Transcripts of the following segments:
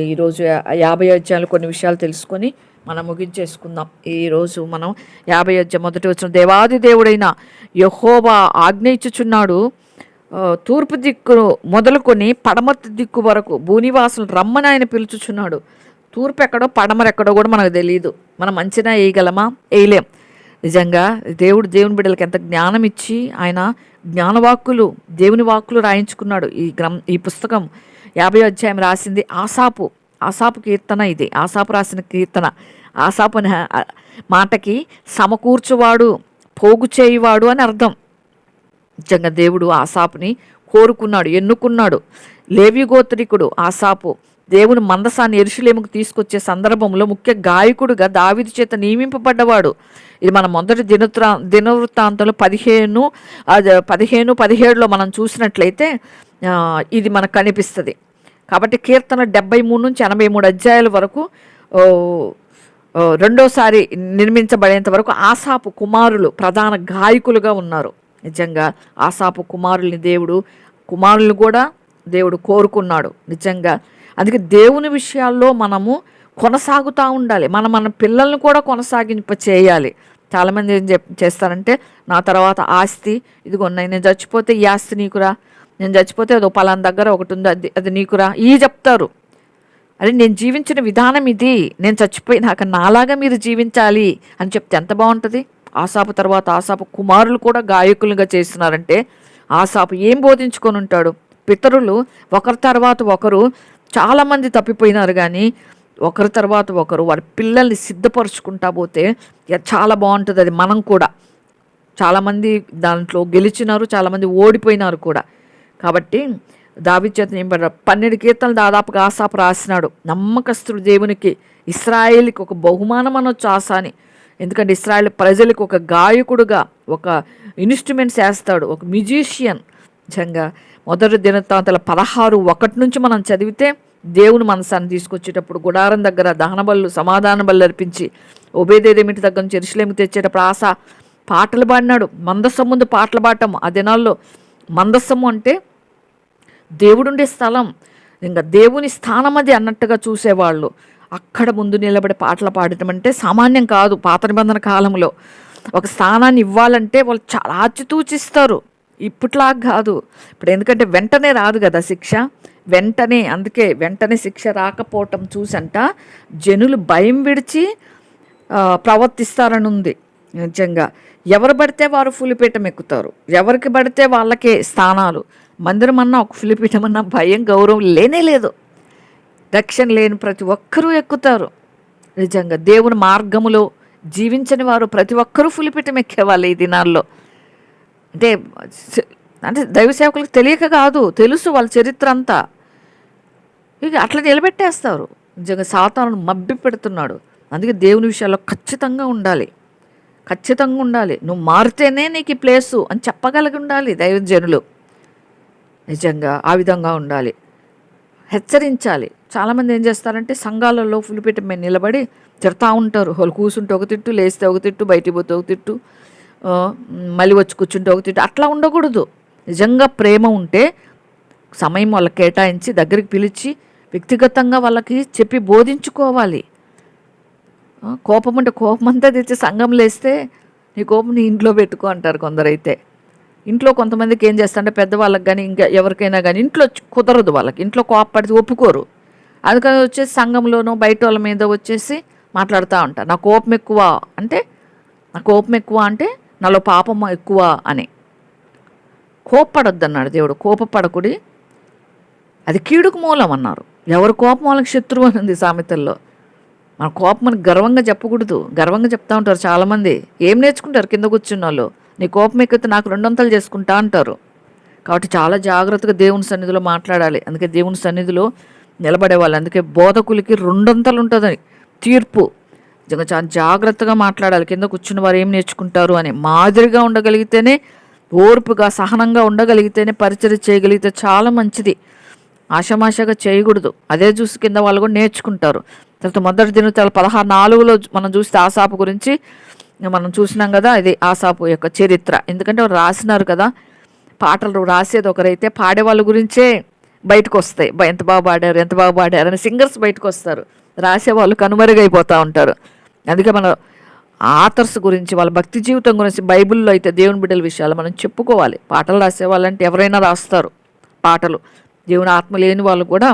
ఈరోజు 50 అధ్యాయాలు కొన్ని విషయాలు తెలుసుకొని మనం ముగించేసుకుందాం. ఈరోజు మనం 50 అధ్యాయం మొదటి వచనం, దేవాది దేవుడైన యెహోవా ఆజ్ఞ ఇచ్చుచున్నాడు, తూర్పు దిక్కు మొదలుకొని పడమటి దిక్కు వరకు భూనివాసులు రమ్మని ఆయన పిలుచుచున్నాడు. తూర్పు ఎక్కడో పడమరెక్కడో కూడా మనకు తెలియదు. మనం అంచనా వేయగలమా? వేయలేం. నిజంగా దేవుని బిడ్డలకి ఎంత జ్ఞానం ఇచ్చి ఆయన జ్ఞానవాక్కులు, దేవుని వాక్కులు రాయించుకున్నాడు. ఈ పుస్తకం 50 అధ్యాయం రాసింది ఆసాపు కీర్తన. ఇది ఆసాపు రాసిన కీర్తన. ఆసాపు అనే మాటకి సమకూర్చువాడు, పోగు చేయువాడు అని అర్థం. నిజంగా దేవుడు ఆసాపుని కోరుకున్నాడు, ఎన్నుకున్నాడు. లేవి గోత్రికుడు ఆసాపు దేవుని మందసాన్ని యెరూషలేముకు తీసుకొచ్చే సందర్భంలో ముఖ్య గాయకుడుగా దావీదు చేత నియమింపబడ్డవాడు. ఇది మన మొదటి దినవృత్తాంతంలో 15-17లో మనం చూసినట్లయితే ఇది మనకు కనిపిస్తుంది. కాబట్టి కీర్తన 73 నుంచి 83 అధ్యాయాల వరకు రెండోసారి నిర్మించబడేంత వరకు ఆసాపు కుమారులు ప్రధాన గాయకులుగా ఉన్నారు. నిజంగా ఆసాపు కుమారుల్ని కూడా దేవుడు కోరుకున్నాడు. నిజంగా అందుకే దేవుని విషయాల్లో మనము కొనసాగుతూ ఉండాలి. మన పిల్లల్ని కూడా కొనసాగింప చేయాలి. చాలామంది ఏం చేస్తారంటే, నా తర్వాత ఆస్తి ఇదిగో నేను చచ్చిపోతే ఈ ఆస్తి నీకురా, నేను చచ్చిపోతే అదో పలానా దగ్గర ఒకటి ఉంది, అది నీకురా చెప్తారు. అదే నేను జీవించిన విధానం ఇది, నేను చచ్చిపోయినాక నాలాగా మీరు జీవించాలి అని చెప్తే ఎంత బాగుంటుంది. ఆసాపు తర్వాత ఆసాపు కుమారులు కూడా గాయకులుగా చేస్తున్నారంటే ఆసాపు ఏం బోధించుకొని ఉంటాడు? పితరులు ఒకరి తర్వాత ఒకరు చాలామంది తప్పిపోయినారు, కానీ ఒకరి తర్వాత ఒకరు వారి పిల్లల్ని సిద్ధపరుచుకుంటా పోతే చాలా బాగుంటుంది. అది మనం కూడా చాలామంది దాంట్లో గెలిచినారు, చాలామంది ఓడిపోయినారు కూడా. కాబట్టి దావీదు చేత 12 కీర్తనలు దాదాపుగా ఆసాపు రాసినాడు. నమ్మకస్తుడు దేవునికి, ఇశ్రాయేలుకి ఒక బహుమానం అనొచ్చు ఆసాని. ఎందుకంటే ఇశ్రాయేల్ ప్రజలకు ఒక గాయకుడుగా, ఒక ఇన్స్ట్రుమెంట్స్ వేస్తాడు, ఒక మ్యూజిషియన్. నిజంగా మొదటి దినవృత్తాంతాల 16:1 నుంచి మనం చదివితే దేవుని మనసాన్ని తీసుకొచ్చేటప్పుడు గుడారం దగ్గర దహన బలులు, సమాధాన బలు అర్పించి ఓబేదేదోమిటి దగ్గర నుంచి యెరూషలేముకు తెచ్చేటప్పుడు ఆసా పాటలు పాడినాడు. మందసం ముందు పాటలు పాడటం. ఆ దినాల్లో మందసము అంటే దేవుడుండే స్థలం, ఇంకా దేవుని స్థానం అది అన్నట్టుగా చూసేవాళ్ళు. అక్కడ ముందు నిలబడి పాటలు పాడటం అంటే సామాన్యం కాదు. పాత నిబంధన కాలంలో ఒక స్థానాన్ని ఇవ్వాలంటే వాళ్ళు చాలా ఆచితూచిస్తారు. ఇప్పట్లాగా కాదు ఇప్పుడు. ఎందుకంటే వెంటనే రాదు కదా శిక్ష, అందుకే వెంటనే శిక్ష రాకపోవటం చూసంట జనులు భయం విడిచి ప్రవర్తిస్తారని ఉంది. నిజంగా ఎవరు పడితే వారు పులిపీఠం ఎక్కుతారు, ఎవరికి పడితే వాళ్ళకే స్థానాలు. మందిరం అన్నా, ఒక పులిపీఠం అన్నా భయం గౌరవం లేనే లేదు. రక్షణ లేని ప్రతి ఒక్కరూ ఎక్కుతారు. నిజంగా దేవుని మార్గములో జీవించని వారు ప్రతి ఒక్కరూ పులిపీఠం ఎక్కేవాళ్ళు ఈ దినాల్లో. అంటే దైవ సేవకులకు తెలియక కాదు, తెలుసు వాళ్ళ చరిత్ర అంతా. ఇక అట్లా నిలబెట్టేస్తారు. నిజంగా సాతాను మభ్య పెడుతున్నాడు. అందుకే దేవుని విషయాల్లో ఖచ్చితంగా ఉండాలి. నువ్వు మారితేనే నీకు ఈ ప్లేసు అని చెప్పగలిగి ఉండాలి దైవజనులు. నిజంగా ఆ విధంగా ఉండాలి, హెచ్చరించాలి. చాలామంది ఏం చేస్తారంటే సంఘాలలో పులిపీఠం మీద నిలబడి తిడతా ఉంటారు. వాళ్ళు కూర్చుంటే ఒక తిట్టు, లేస్తే ఒక తిట్టు, బయటికి పోతే ఒక తిట్టు, మళ్ళీ వచ్చి కూర్చుంటే ఒక తిట్టు. అట్లా ఉండకూడదు. నిజంగా ప్రేమ ఉంటే సమయం వాళ్ళకి కేటాయించి దగ్గరికి పిలిచి వ్యక్తిగతంగా వాళ్ళకి చెప్పి బోధించుకోవాలి. కోపం అంటే కోపం అంతా తెచ్చి సంఘంలో వేస్తే నీ కోపం నీ ఇంట్లో పెట్టుకో అంటారు కొందరైతే. ఇంట్లో కొంతమందికి ఏం చేస్తారంటే పెద్దవాళ్ళకి కానీ ఇంకా ఎవరికైనా కానీ ఇంట్లో కుదరదు, వాళ్ళకి ఇంట్లో కోపపడితే ఒప్పుకోరు. అందుకని వచ్చేసి సంఘంలోనో బయట వాళ్ళ మీద వచ్చేసి మాట్లాడుతూ ఉంటారు. నా కోపం ఎక్కువ అంటే నాలో పాపం ఎక్కువ అని. కోప్పడొద్దు అన్నాడు దేవుడు. కోపపడకుడి, అది కీడుకు మూలం అన్నారు. ఎవరి కోపం వాళ్ళకి శత్రువు అని ఉంది సామెతల్లో. మన కోపం అని గర్వంగా చెప్పకూడదు. గర్వంగా చెప్తా ఉంటారు చాలామంది. ఏం నేర్చుకుంటారు కింద కూర్చున్న వాళ్ళు? నీ కోపం ఎక్కితే నాకు 200 చేసుకుంటా అంటారు. కాబట్టి చాలా జాగ్రత్తగా దేవుని సన్నిధిలో మాట్లాడాలి. అందుకే దేవుని సన్నిధిలో నిలబడేవాళ్ళు, అందుకే బోధకులకి 200 ఉంటుంది తీర్పు. నిజంగా చాలా జాగ్రత్తగా మాట్లాడాలి. కింద కూర్చున్న వారు ఏం నేర్చుకుంటారు అని. మాదిరిగా ఉండగలిగితేనే, ఓర్పుగా సహనంగా ఉండగలిగితేనే, పరిచయం చేయగలిగితే చాలా మంచిది. ఆషామాషాగా చేయకూడదు. అదే చూసి కింద వాళ్ళు కూడా నేర్చుకుంటారు. తర్వాత మొదటి దినవృత్తాంతాలు 16:4లో మనం చూస్తే ఆసాపు గురించి మనం చూసినాం కదా. ఇది ఆసాపు యొక్క చరిత్ర. ఎందుకంటే వారు రాసినారు కదా, పాటలు రాసేది ఒకరైతే పాడేవాళ్ళ గురించే బయటకు వస్తాయి. ఎంత బాగా పాడారు, ఎంత బాగా పాడారు అని సింగర్స్ బయటకు వస్తారు. రాసేవాళ్ళు కనుమరుగైపోతూ ఉంటారు. అందుకే మన ఆథర్స్ గురించి, వాళ్ళ భక్తి జీవితం గురించి బైబిల్లో అయితే దేవుని బిడ్డల విషయాలు మనం చెప్పుకోవాలి. పాటలు రాసేవాళ్ళంటే ఎవరైనా రాస్తారు పాటలు. దేవుని ఆత్మ లేని వాళ్ళు కూడా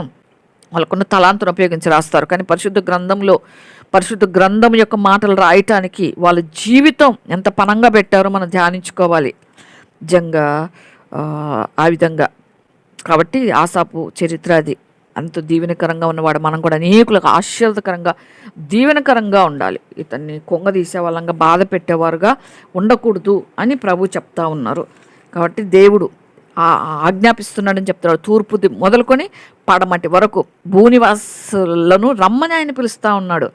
వాళ్ళకున్న తలాంతును ఉపయోగించి రాస్తారు. కానీ పరిశుద్ధ గ్రంథం యొక్క మాటలు రాయటానికి వాళ్ళ జీవితం ఎంత పనంగా పెట్టారో మనం ధ్యానించుకోవాలి నిజంగా. ఆ విధంగా కాబట్టి ఆసాపు చరిత్ర అది అంత దీవెనకరంగా ఉన్నవాడు. మనం కూడా అనేకులకు ఆశీర్వదకరంగా దీవెనకరంగా ఉండాలి. ఇతన్ని కొంగదీసే వాళ్ళంగా బాధ పెట్టేవారుగా ఉండకూడదు అని ప్రభు చెప్తా ఉన్నారు. కాబట్టి దేవుడు ఆజ్ఞాపిస్తున్నాడని చెప్తున్నాడు. తూర్పు మొదలుకొని పడమటి వరకు భూనివాసులను రమ్మని ఆయన పిలుస్తూ ఉన్నాడు.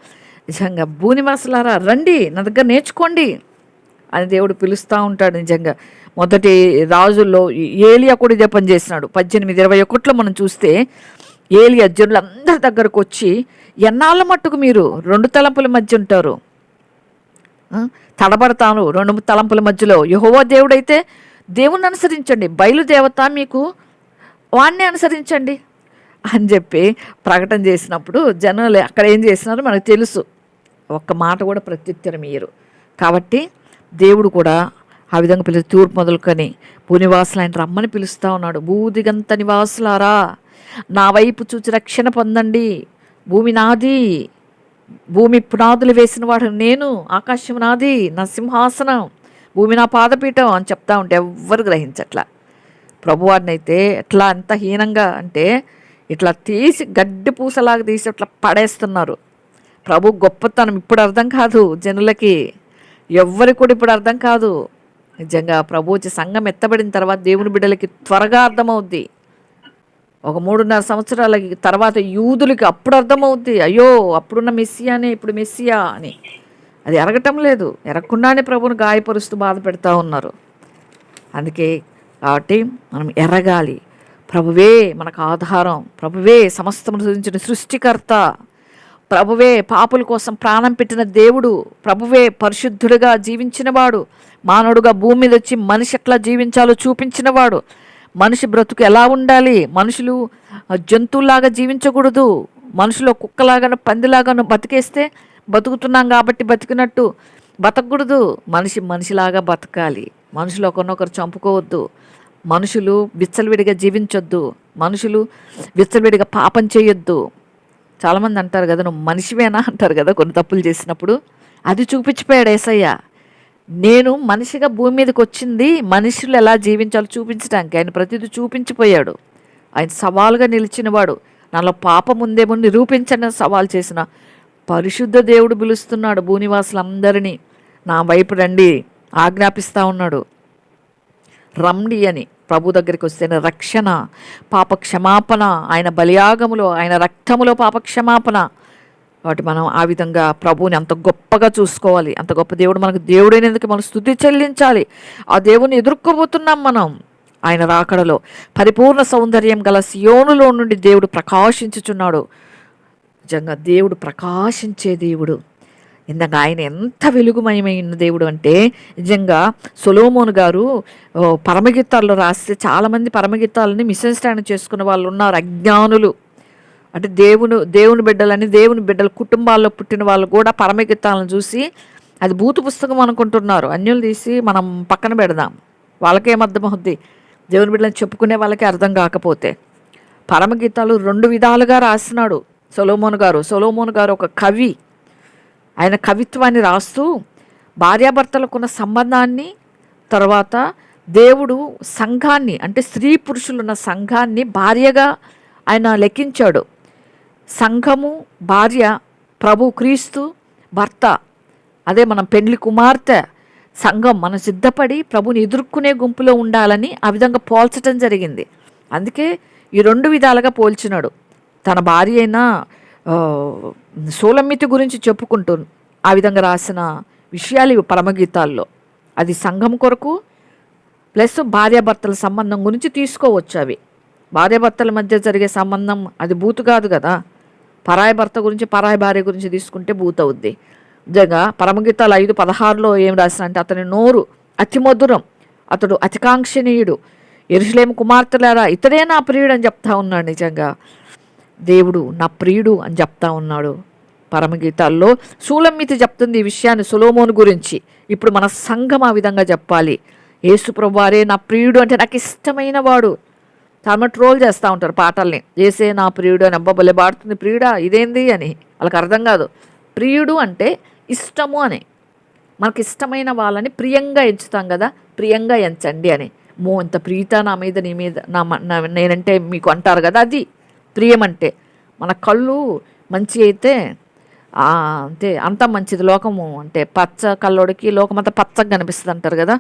నిజంగా భూనివాసులారా రండి, నా దగ్గర నేర్చుకోండి అని దేవుడు పిలుస్తూ ఉంటాడు. నిజంగా మొదటి రాజుల్లో ఏలియా కూడా ఇదే పని చేసినాడు. 18:21 మనం చూస్తే ఏలియా జనులందరి దగ్గరకు వచ్చి, ఎన్నాళ్ళ మట్టుకు మీరు 2 తలంపుల మధ్య ఉంటారు, తడబడతాను 2 తలంపుల మధ్యలో. యెహోవా దేవుడైతే దేవుణ్ణి అనుసరించండి, బయలుదేవత మీకు వాణ్ణి అనుసరించండి అని చెప్పి ప్రకటన చేసినప్పుడు జనాలు అక్కడ ఏం చేసినారో మనకు తెలుసు. ఒక్క మాట కూడా ప్రత్యుత్తరం ఇయ్యరు. కాబట్టి దేవుడు కూడా ఆ విధంగా పిలిచి తూర్పు మొదలుకొని భూనివాసులు ఆయన రమ్మని పిలుస్తూ ఉన్నాడు. భూదిగంత నివాసులారా, నా వైపు చూచి రక్షణ పొందండి. భూమి నాది, భూమి పునాదులు వేసిన వాడు నేను, ఆకాశం నాది, నా సింహాసనం, భూమి నా పాదపీఠం అని చెప్తా ఉంటే ఎవ్వరు గ్రహించట్లా. ప్రభువారిని అయితే ఎట్లా అంత హీనంగా అంటే ఇట్లా తీసి గడ్డి పూసలాగా తీసి అట్లా పడేస్తున్నారు. ప్రభు గొప్పతనం ఇప్పుడు అర్థం కాదు జనులకి, ఎవ్వరికి కూడా ఇప్పుడు అర్థం కాదు. నిజంగా ప్రభు వచ్చి సంఘం ఎత్తబడిన తర్వాత దేవుని బిడ్డలకి త్వరగా అర్థమవుద్ది. ఒక 3.5 సంవత్సరాల తర్వాత యూదులకి అప్పుడు అర్థమవుద్ది, అయ్యో అప్పుడున్న మెస్సియానే ఇప్పుడు మెస్సియా అని. అది ఎరగటం లేదు, ఎరగకుండానే ప్రభుని గాయపరుస్తూ బాధ పెడతా ఉన్నారు. అందుకే కాబట్టి మనం ఎరగాలి, ప్రభువే మనకు ఆధారం, ప్రభువే సమస్తమును సృజించిన సృష్టికర్త, ప్రభువే పాపుల కోసం ప్రాణం పెట్టిన దేవుడు, ప్రభువే పరిశుద్ధుడిగా జీవించినవాడు, మానవుడుగా భూమి మీద వచ్చి మనిషి ఎట్లా జీవించాలో చూపించినవాడు, మనిషి బ్రతుకు ఎలా ఉండాలి, మనుషులు జంతువులాగా జీవించకూడదు, మనుషులు కుక్కలాగాను పందిలాగాను బతికేస్తే బతుకుతున్నాం కాబట్టి బతికినట్టు బతకూడదు, మనిషిలాగా బతకాలి, మనుషులు ఒకరినొకరు చంపుకోవద్దు, మనుషులు విచ్చలవిడిగా జీవించొద్దు, మనుషులు విచ్చలవిడిగా పాపం చేయొద్దు. చాలామంది అంటారు కదా, నువ్వు మనిషివేనా అంటారు కదా కొన్ని తప్పులు చేసినప్పుడు. అది చూపించిపోయాడు యేసయ్య. నేను మనిషిగా భూమి మీదకి వచ్చింది మనుషులు ఎలా జీవించాలో చూపించడానికి. ఆయన ప్రతిదీ చూపించిపోయాడు. ఆయన సవాలుగా నిలిచినవాడు. నాలో పాపం ఉందేమో నిరూపించని సవాల్ చేసిన పరిశుద్ధ దేవుడు పిలుస్తున్నాడు భూనివాసులందరినీ, నా వైపు రండి ఆజ్ఞాపిస్తూ ఉన్నాడు. రండి అని ప్రభు దగ్గరికి వస్తే రక్షణ, పాప క్షమాపణ, ఆయన బలియాగములో ఆయన రక్తములో పాప క్షమాపణ. కాబట్టి మనం ఆ విధంగా ప్రభువుని అంత గొప్పగా చూసుకోవాలి. అంత గొప్ప దేవుడు మనకు దేవుడైనందుకు మనం స్తుతి చెల్లించాలి. ఆ దేవుని ఎదుర్కోబోతున్నాం మనం. ఆయన రాకడలో పరిపూర్ణ సౌందర్యం గల సియోనులో నుండి దేవుడు ప్రకాశించుచున్నాడు. నిజంగా దేవుడు ప్రకాశించే దేవుడు. ఇందాక ఆయన ఎంత వెలుగుమయమైన దేవుడు అంటే నిజంగా సొలొమోను గారు పరమగీతాల్లో రాస్తే చాలామంది పరమగీతాలని మిస్అండర్స్టాండ్ చేసుకున్న వాళ్ళు ఉన్నారు, అజ్ఞానులు. అంటే దేవుని బిడ్డలని, దేవుని బిడ్డల కుటుంబాల్లో పుట్టిన వాళ్ళు కూడా పరమగీతాలను చూసి అది భూత పుస్తకం అనుకుంటున్నారు. అన్యులు తీసి మనం పక్కన పెడదాం, వాళ్ళకేం అర్థమవుద్ది, దేవుని బిడ్డలని చెప్పుకునే వాళ్ళకి అర్థం కాకపోతే. పరమగీతాలు 2 విధాలుగా రాసినాడు సొలొమోను గారు ఒక కవి. ఆయన కవిత్వాన్ని రాస్తూ భార్యాభర్తలకున్న సంబంధాన్ని, తర్వాత దేవుడు సంఘాన్ని అంటే స్త్రీ పురుషులున్న సంఘాన్ని భార్యగా ఆయన లెక్కించాడు. సంఘము భార్య, ప్రభు క్రీస్తు భర్త, అదే మనం పెండ్లి కుమార్తె. సంఘం మనం సిద్ధపడి ప్రభుని ఎదుర్కొనే గుంపులో ఉండాలని ఆ విధంగా పోల్చటం జరిగింది. అందుకే ఈ 2 విధాలుగా పోల్చినాడు. తన భార్య అయిన సోలమ్మితి గురించి చెప్పుకుంటూ ఆ విధంగా రాసిన విషయాలు ఇవి పరమగీతాల్లో. అది సంఘం కొరకు ప్లస్ భార్యాభర్తల సంబంధం గురించి తీసుకోవచ్చు. అవి భార్యాభర్తల మధ్య జరిగే సంబంధం, అది బూతు కాదు కదా. పరాయి భర్త గురించి పరాయి భార్య గురించి తీసుకుంటే బూత్ అవుద్ది. నిజంగా పరమగీతాలు 5:16 ఏం రాసిన అంటే, అతని నోరు అతి మధురం, అతడు అతికాంక్షణీయుడు, యెరూషలేము కుమార్తెలారా ఇతడే నా ప్రియుడు అని చెప్తా ఉన్నాడు. నిజంగా దేవుడు నా ప్రియుడు అని చెప్తా ఉన్నాడు. పరమగీతాల్లో షూలమ్మితి చెప్తుంది ఈ విషయాన్ని సొలొమోను గురించి. ఇప్పుడు మన సంఘం ఆ విధంగా చెప్పాలి. యేసు ప్రభువారే నా ప్రియుడు అంటే నాకు ఇష్టమైన వాడు. చాలా ట్రోల్ చేస్తూ ఉంటారు పాటల్ని, ఏసే నా ప్రియుడు అని. అబ్బా భలే పాడుతుంది ప్రియుడా, ఇదేంది అని. వాళ్ళకి అర్థం కాదు. ప్రియుడు అంటే ఇష్టము అని. మనకి ఇష్టమైన వాళ్ళని ప్రియంగా ఎంచుతాం కదా, ప్రియంగా ఎంచండి అని. ఇంత ప్రీత నా మీద, నీ మీద, నేనంటే మీకు అంటారు కదా, అది ప్రియం అంటే. మన కళ్ళు మంచి అయితే అంతే అంత మంచిది. లోకము అంటే పచ్చ కల్లోడికి లోకం అంతా పచ్చగా కనిపిస్తుంది అంటారు కదా.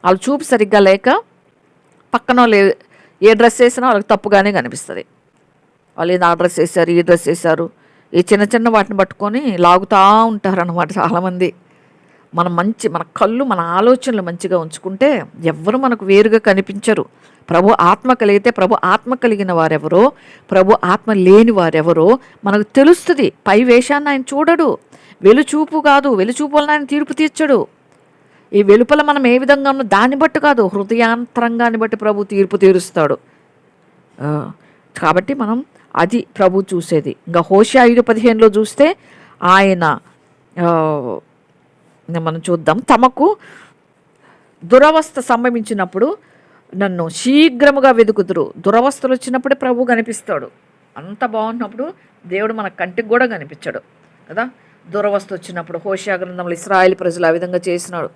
వాళ్ళు చూపు సరిగ్గా లేక పక్కన వాళ్ళు ఏ డ్రెస్ వేసినా వాళ్ళకి తప్పుగానే కనిపిస్తుంది. వాళ్ళు ఏదో ఆ డ్రెస్ వేసారు, ఈ డ్రెస్ వేసారు, ఈ చిన్న చిన్న వాటిని పట్టుకొని లాగుతూ ఉంటారు అన్నమాట చాలామంది. మన కళ్ళు మన ఆలోచనలు మంచిగా ఉంచుకుంటే ఎవ్వరు మనకు వేరుగా కనిపించరు. ప్రభు ఆత్మ కలిగితే ప్రభు ఆత్మ కలిగిన వారెవరో, ప్రభు ఆత్మ లేని వారెవరో మనకు తెలుస్తుంది. పై వేషాన్ని ఆయన చూడడు. వెలుచూపు కాదు, వెలుచూపు వలన ఆయన తీర్పు తీర్చడు. ఈ వెలుపల మనం ఏ విధంగా ఉన్నో దాన్ని బట్టి కాదు, హృదయాంతరంగాన్ని బట్టి ప్రభు తీర్పు తీరుస్తాడు. కాబట్టి మనం అది ప్రభు చూసేది. ఇంకా హోషేయ 5:15 చూస్తే ఆయన మనం చూద్దాం, తమకు దురవస్థ సంభవించినప్పుడు నన్ను శీఘ్రముగా వెతుకుదురు. దురవస్థలు వచ్చినప్పుడే ప్రభు కనిపిస్తాడు. అంత బాగున్నప్పుడు దేవుడు మన కంటికి కూడా కనిపించడు కదా. దురవస్థ వచ్చినప్పుడు హోషేయ గ్రంథంలో ఇశ్రాయేలు ప్రజలు ఆ విధంగా చేసినాడు.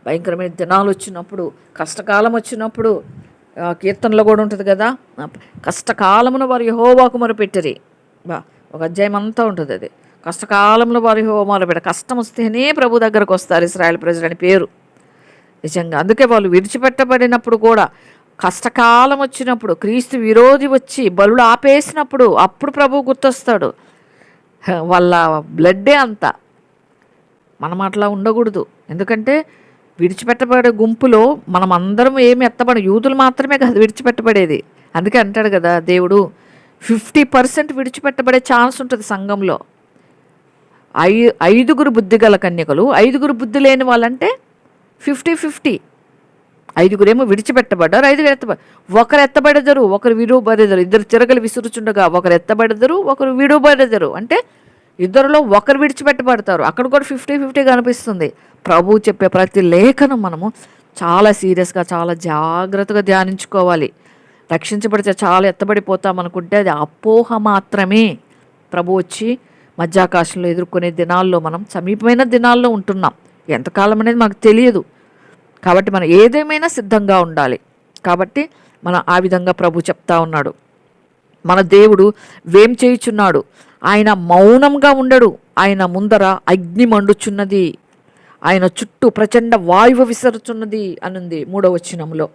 భయంకరమైన దినాలు వచ్చినప్పుడు, కష్టకాలం వచ్చినప్పుడు, కీర్తనలో కూడా ఉంటుంది కదా, కష్టకాలమున వారు యెహోవాకు మొరపెట్టిరి. ఒక అధ్యాయం అంతా ఉంటుంది అది. కష్టకాలంలో వారు యెహోవా మొరపెట్టారు. కష్టం వస్తేనే ప్రభు దగ్గరకు వస్తారు ఇశ్రాయేలు ప్రజలు అని పేరు. నిజంగా అందుకే వాళ్ళు విడిచిపెట్టబడినప్పుడు కూడా, కష్టకాలం వచ్చినప్పుడు, క్రీస్తు విరోధి వచ్చి బలులు ఆపేసినప్పుడు అప్పుడు ప్రభు గుర్తొస్తాడు. వాళ్ళ బ్లడ్డే అంత. మనం అట్లా ఉండకూడదు. ఎందుకంటే విడిచిపెట్టబడే గుంపులో మనం అందరం ఏమి ఎత్తబడి, యూదులు మాత్రమే కాదు విడిచిపెట్టబడేది. అందుకే అంటాడు కదా దేవుడు, 50% విడిచిపెట్టబడే ఛాన్స్ ఉంటుంది సంఘంలో. 5 బుద్ధిగల కన్యకలు, 5 బుద్ధి లేని వాళ్ళంటే 50-50. 5 విడిచిపెట్టబడ్డారు, 5 ఎత్తబడ్డారు. ఒకరు ఎత్తబడెదరు, ఒకరు విడువబడెదరు. 2 చిరగలు విసురుచుండగా ఒకరు ఎత్తబడెదరు, ఒకరు విడువబడెదరు. అంటే ఇద్దరులో ఒకరు విడిచిపెట్టబడతారు. అక్కడ కూడా 50-50 కనిపిస్తుంది. ప్రభు చెప్పే ప్రతి లేఖనం మనము చాలా సీరియస్గా, చాలా జాగ్రత్తగా ధ్యానించుకోవాలి. రక్షించబడితే చాలా ఎత్తబడిపోతాం అనుకుంటే అది అపోహ మాత్రమే. ప్రభు వచ్చి మధ్యాకాశంలో ఎదుర్కొనే దినాల్లో మనం సమీపమైన దినాల్లో ఉంటున్నాం. ఎంతకాలం అనేది మనకు తెలియదు. కాబట్టి మనం ఏదేమైనా సిద్ధంగా ఉండాలి. కాబట్టి మనం ఆ విధంగా ప్రభు చెప్తా ఉన్నాడు. మన దేవుడు వేం చేయుచున్నాడు, ఆయన మౌనంగా ఉండడు. ఆయన ముందర అగ్ని మండుచున్నది, ఆయన చుట్టూ ప్రచండ వాయువు విసరుచున్నది అనుంది 3వ వచనంలో.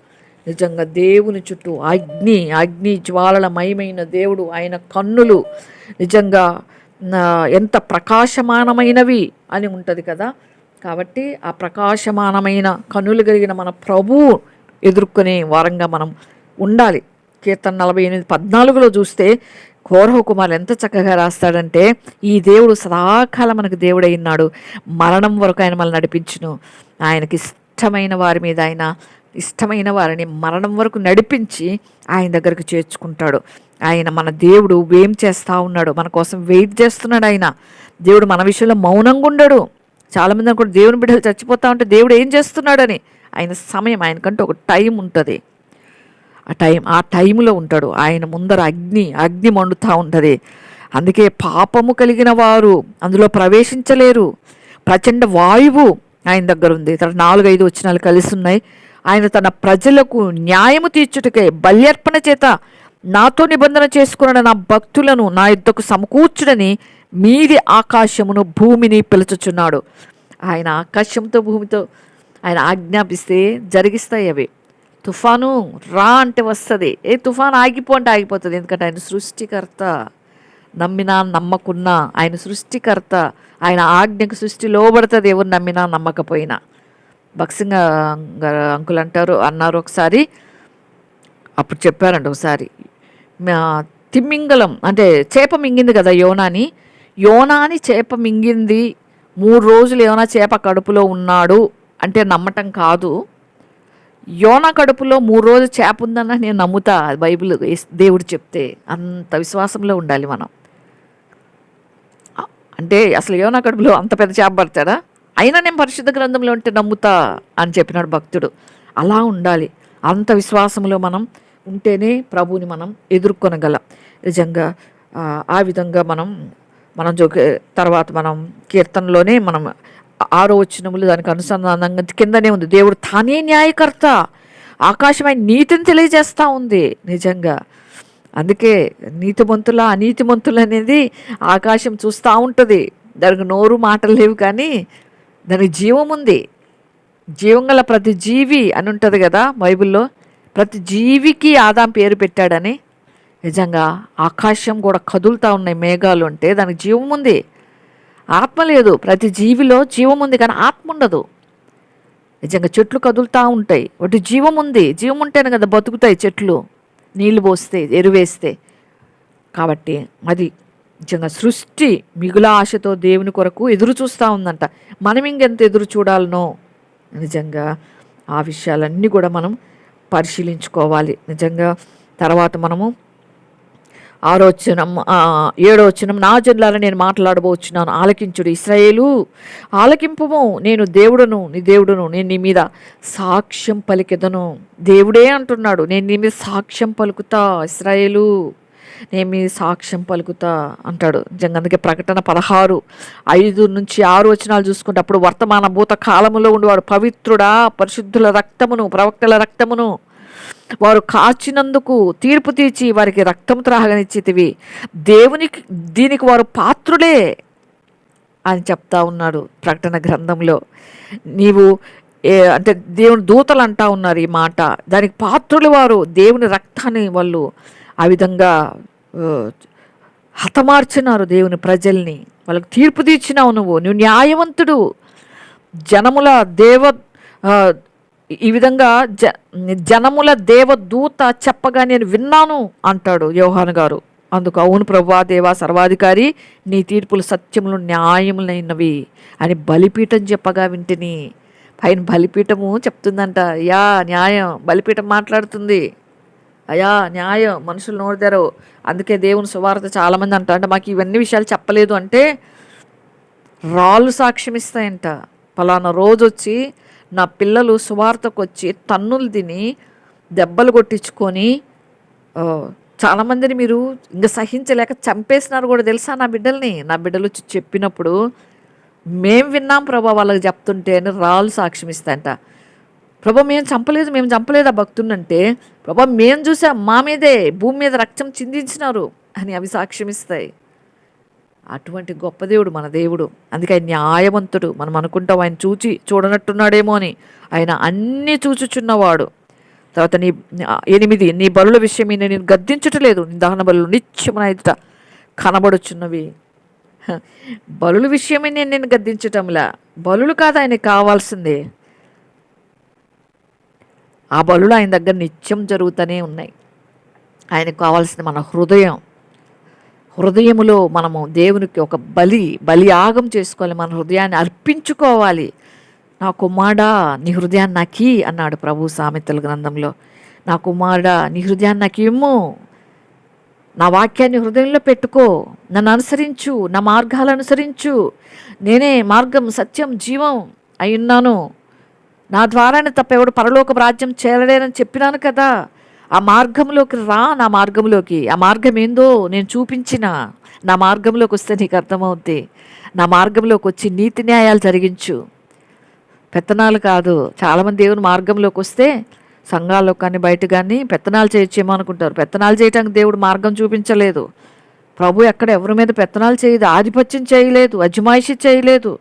నిజంగా దేవుని చుట్టూ అగ్ని జ్వాలల మయమైన దేవుడు. ఆయన కన్నులు నిజంగా ఎంత ప్రకాశమానమైనవి అని ఉంటుంది కదా. కాబట్టి ఆ ప్రకాశమానమైన కన్నులు కలిగిన మన ప్రభువు ఎదుర్కొనే వారంగా మనం ఉండాలి. కీర్తన 48:14 చూస్తే కోరహు కుమారులు ఎంత చక్కగా రాస్తాడంటే, ఈ దేవుడు సదాకాలం మనకు దేవుడై ఉన్నాడు, మరణం వరకు ఆయన మనల్ని నడిపించును. ఆయనకి ఇష్టమైన వారి మీద ఆయన ఇష్టమైన వారిని మరణం వరకు నడిపించి ఆయన దగ్గరకు చేర్చుకుంటాడు. ఆయన మన దేవుడు ఏం చేస్తూ ఉన్నాడు, మన కోసం వెయిట్ చేస్తున్నాడు. ఆయన దేవుడు మన విషయంలో మౌనంగా ఉండడు. చాలామంది అనుకుంటే దేవుని బిడ్డలు చచ్చిపోతా ఉంటే దేవుడు ఏం చేస్తున్నాడని. ఆయన సమయం, ఆయనకంటూ ఒక టైం ఉంటుంది. ఆ టైంలో ఉంటాడు. ఆయన ముందర అగ్ని మండుతూ ఉంటుంది. అందుకే పాపము కలిగిన వారు అందులో ప్రవేశించలేరు. ప్రచండ వాయువు ఆయన దగ్గర ఉంది. 4-5 వచనాలు కలిసి ఉన్నాయి. ఆయన తన ప్రజలకు న్యాయము తీర్చుటకే బల్యర్పణ చేత నాతో నిబంధన చేసుకున్న నా భక్తులను నా యుద్ధకు సమకూర్చుడని మీది ఆకాశమును భూమిని పిలుచుచున్నాడు. ఆయన ఆకాశంతో భూమితో ఆయన ఆజ్ఞాపిస్తే జరిగిస్తాయి అవి. తుఫాను రా అంటే వస్తుంది, తుఫాను ఆగిపో అంటే ఆగిపోతుంది. ఎందుకంటే ఆయన సృష్టికర్త. నమ్మినా నమ్మకున్నా ఆయన సృష్టికర్త. ఆయన ఆజ్ఞకు సృష్టి లోబడుతుంది, ఎవరు నమ్మినా నమ్మకపోయినా. భక్సింగ్ అంకుల్ అన్నారు ఒకసారి, అప్పుడు చెప్పారంట ఒకసారి, తిమ్మింగలం అంటే చేప మింగింది కదా యోనాని చేప మింగింది. 3 రోజులు యోనా చేప కడుపులో ఉన్నాడు అంటే నమ్మటం కాదు. యోనా కడుపులో 3 రోజులు చేప ఉందన్న నేను నమ్ముతా. అది బైబిల్ దేవుడు చెప్తే. అంత విశ్వాసంలో ఉండాలి మనం. అంటే అసలు యోనా కడుపులో అంత పెద్ద చేప పడతాడా? అయినా నేను పరిశుద్ధ గ్రంథంలో ఉంటే నమ్ముతా అని చెప్పినాడు భక్తుడు. అలా ఉండాలి. అంత విశ్వాసంలో మనం ఉంటేనే ప్రభువుని మనం ఎదుర్కొనగలం. నిజంగా ఆ విధంగా మనం తర్వాత మనం కీర్తనలోనే మనం 6వ వచనములు దానికి అనుసంధానంగా కిందనే ఉంది, దేవుడు తానే న్యాయకర్త, ఆకాశమైన నీతిని తెలియజేస్తూ ఉంది. నిజంగా అందుకే నీతిమంతుల అనీతిమంతులు అనేది ఆకాశం చూస్తూ ఉంటుంది. దానికి నోరు మాటలు లేవు కానీ దానికి జీవం ఉంది. జీవం గల ప్రతి జీవి అని ఉంటుంది కదా బైబిల్లో. ప్రతి జీవికి ఆదాం పేరు పెట్టాడని. నిజంగా ఆకాశం కూడా కదులుతూ ఉన్నాయి మేఘాలు అంటే దానికి జీవం ఉంది. ఆత్మ లేదు, ప్రతి జీవిలో జీవం ఉంది కానీ ఆత్మ ఉండదు. నిజంగా చెట్లు కదులుతూ ఉంటాయి, వాటి జీవం ఉంది. జీవం ఉంటేనే కదా బతుకుతాయి చెట్లు, నీళ్లు పోస్తే ఎరువేస్తే. కాబట్టి అది నిజంగా సృష్టి మిగుల ఆశతో దేవుని కొరకు ఎదురు చూస్తూ ఉందంట. మనం ఇంకెంత ఎదురు చూడాలనో నిజంగా ఆ విషయాలన్నీ కూడా మనం పరిశీలించుకోవాలి. నిజంగా తర్వాత మనము 6వ వచనం 7వ వచనం, నా జనులారా నేను మాట్లాడబోచున్నాను, ఆలకించుడు. ఇశ్రాయేలు ఆలకింపుము, నేను దేవుడును నీ దేవుడును, నేను నీ మీద సాక్ష్యం పలికెదను. దేవుడే అంటున్నాడు, నేను నీ మీద సాక్ష్యం పలుకుతా. ఇశ్రాయేలు నేను మీ సాక్ష్యం పలుకుతా అంటాడు. నిజంగా అందుకే ప్రకటన 16:5-6 వచనాలు చూసుకుంటే, అప్పుడు వర్తమాన భూత కాలములో ఉండేవాడు పవిత్రుడా, పరిశుద్ధుల రక్తమును ప్రవక్తల రక్తమును వారు కాచినందుకు తీర్పు తీర్చి వారికి రక్తం త్రాగనిచ్చితివి, దేవునికి దీనికి వారు పాత్రులే అని చెప్తా ఉన్నాడు ప్రకటన గ్రంథంలో. నీవు అంటే దేవుని దూతలు అంటా ఉన్నారు ఈ మాట. దానికి పాత్రులు వారు, దేవుని రక్తాన్ని వాళ్ళు ఆ విధంగా హతమార్చినారు దేవుని ప్రజల్ని. వాళ్ళకి తీర్పు తీర్చినావు నువ్వు న్యాయవంతుడు. జనముల ఈ విధంగా జనముల దేవదూత చెప్పగా నేను విన్నాను అంటాడు యోహాను గారు. అందుకు అవును ప్రభువా దేవా సర్వాధికారి, నీ తీర్పులు సత్యములు న్యాయములైనవి అని బలిపీఠం చెప్పగా వింటిని. పైన బలిపీఠము చెప్తుందంట, అయ్యా న్యాయం. బలిపీఠం మాట్లాడుతుంది, అయ్యా న్యాయం. మనుషులు నోరుదారు. అందుకే దేవుని సువార్త చాలామంది అంటే మాకు ఇవన్నీ విషయాలు చెప్పలేదు అంటే రాళ్ళు సాక్ష్యం ఇస్తాయంట. పలానా రోజు వచ్చి నా పిల్లలు సువార్తకు వచ్చి తన్నులు తిని దెబ్బలు కొట్టించుకొని చాలామందిని మీరు ఇంకా సహించలేక చంపేసినారు కూడా తెలుసా నా బిడ్డల్ని. నా బిడ్డలు వచ్చి చెప్పినప్పుడు మేము విన్నాం ప్రభా వాళ్ళకి చెప్తుంటే అని రాళ్ళు సాక్ష్యం ఇస్తాయంట. ప్రభా మేము చంపలేదు ఆ భక్తున్నంటే, ప్రభా మేము చూసాం, మా మీదే భూమి మీద రక్తం చిందించినారు అని అవి సాక్ష్యం ఇస్తాయి. అటువంటి గొప్ప దేవుడు మన దేవుడు. అందుకే ఆయన న్యాయవంతుడు. మనం అనుకుంటాం ఆయన చూడనట్టున్నాడేమో అని, ఆయన అన్నీ చూచుచున్నవాడు. తర్వాత 8 నీ బలుల విషయమై నేను గద్దించుటలేదు, నీ దహన బలులు నిత్యమున ఎదుట కనబడుచున్నవి. బలుల విషయమై నేను గద్దించటంలా, బలులు కాదు ఆయనకి కావాల్సిందే. ఆ బలులు ఆయన దగ్గర నిత్యం జరుగుతూనే ఉన్నాయి. ఆయనకు కావాల్సింది మన హృదయములో మనము దేవునికి ఒక బలియాగం చేసుకోవాలి. మన హృదయాన్ని అర్పించుకోవాలి. నా కుమారుడా నీ హృదయాన్ని నాకి అన్నాడు ప్రభు సామెతల గ్రంథంలో. నా కుమారుడా నీ హృదయాన్ని నాకు ఇమ్ము, నా వాక్యాన్ని హృదయంలో పెట్టుకో, నన్ను అనుసరించు, నా మార్గాలు అనుసరించు. నేనే మార్గం సత్యం జీవం అయి ఉన్నాను. నా ద్వారానే తప్ప ఎవడు పరలోక రాజ్యం చేరలేనని చెప్పినాను కదా. ఆ మార్గంలోకి రా, నా మార్గంలోకి. ఆ మార్గం ఏందో నేను చూపించిన. నా మార్గంలోకి వస్తే నీకు అర్థమవుద్ది. నా మార్గంలోకి వచ్చి నీతి న్యాయాలు జరిగించు. పెత్తనాలు కాదు. చాలామంది దేవుని మార్గంలోకి వస్తే సంఘాల్లో కానీ బయట కానీ పెత్తనాలు చేయొచ్చేమో అనుకుంటారు. పెత్తనాలు చేయటానికి దేవుడు మార్గం చూపించలేదు. ప్రభు ఎక్కడ ఎవరి మీద పెత్తనాలు చేయదు, ఆధిపత్యం చేయలేదు, అజమాయిషి చేయలేదు.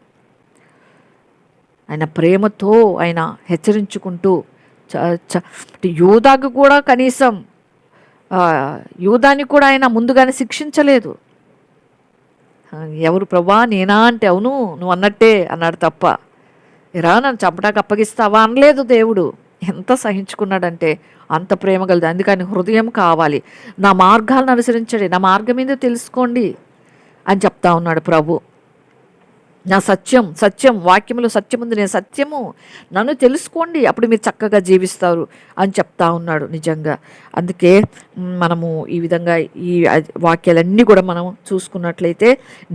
ఆయన ప్రేమతో ఆయన హెచ్చరించుకుంటూ యూదాకు కూడా కనీసం యూదాన్ని కూడా ఆయన ముందుగానే శిక్షించలేదు. ఎవరు ప్రభా నేనా అంటే అవును నువ్వు అన్నట్టే అన్నాడు తప్ప, ఎరా నన్ను చంపడానికి అప్పగిస్తావా అనలేదు దేవుడు. ఎంత సహించుకున్నాడంటే అంత ప్రేమ కలదు. అందుకని హృదయం కావాలి. నా మార్గాలను అనుసరించండి, నా మార్గం మీద తెలుసుకోండి అని చెప్తా ఉన్నాడు ప్రభు. నా సత్యం సత్యం, వాక్యములో సత్యం ఉంది, నేను సత్యము, నన్ను తెలుసుకోండి, అప్పుడు మీరు చక్కగా జీవిస్తారు అని చెప్తా ఉన్నాడు. నిజంగా అందుకే మనము ఈ విధంగా ఈ వాక్యాలన్నీ కూడా మనం చూసుకున్నట్లయితే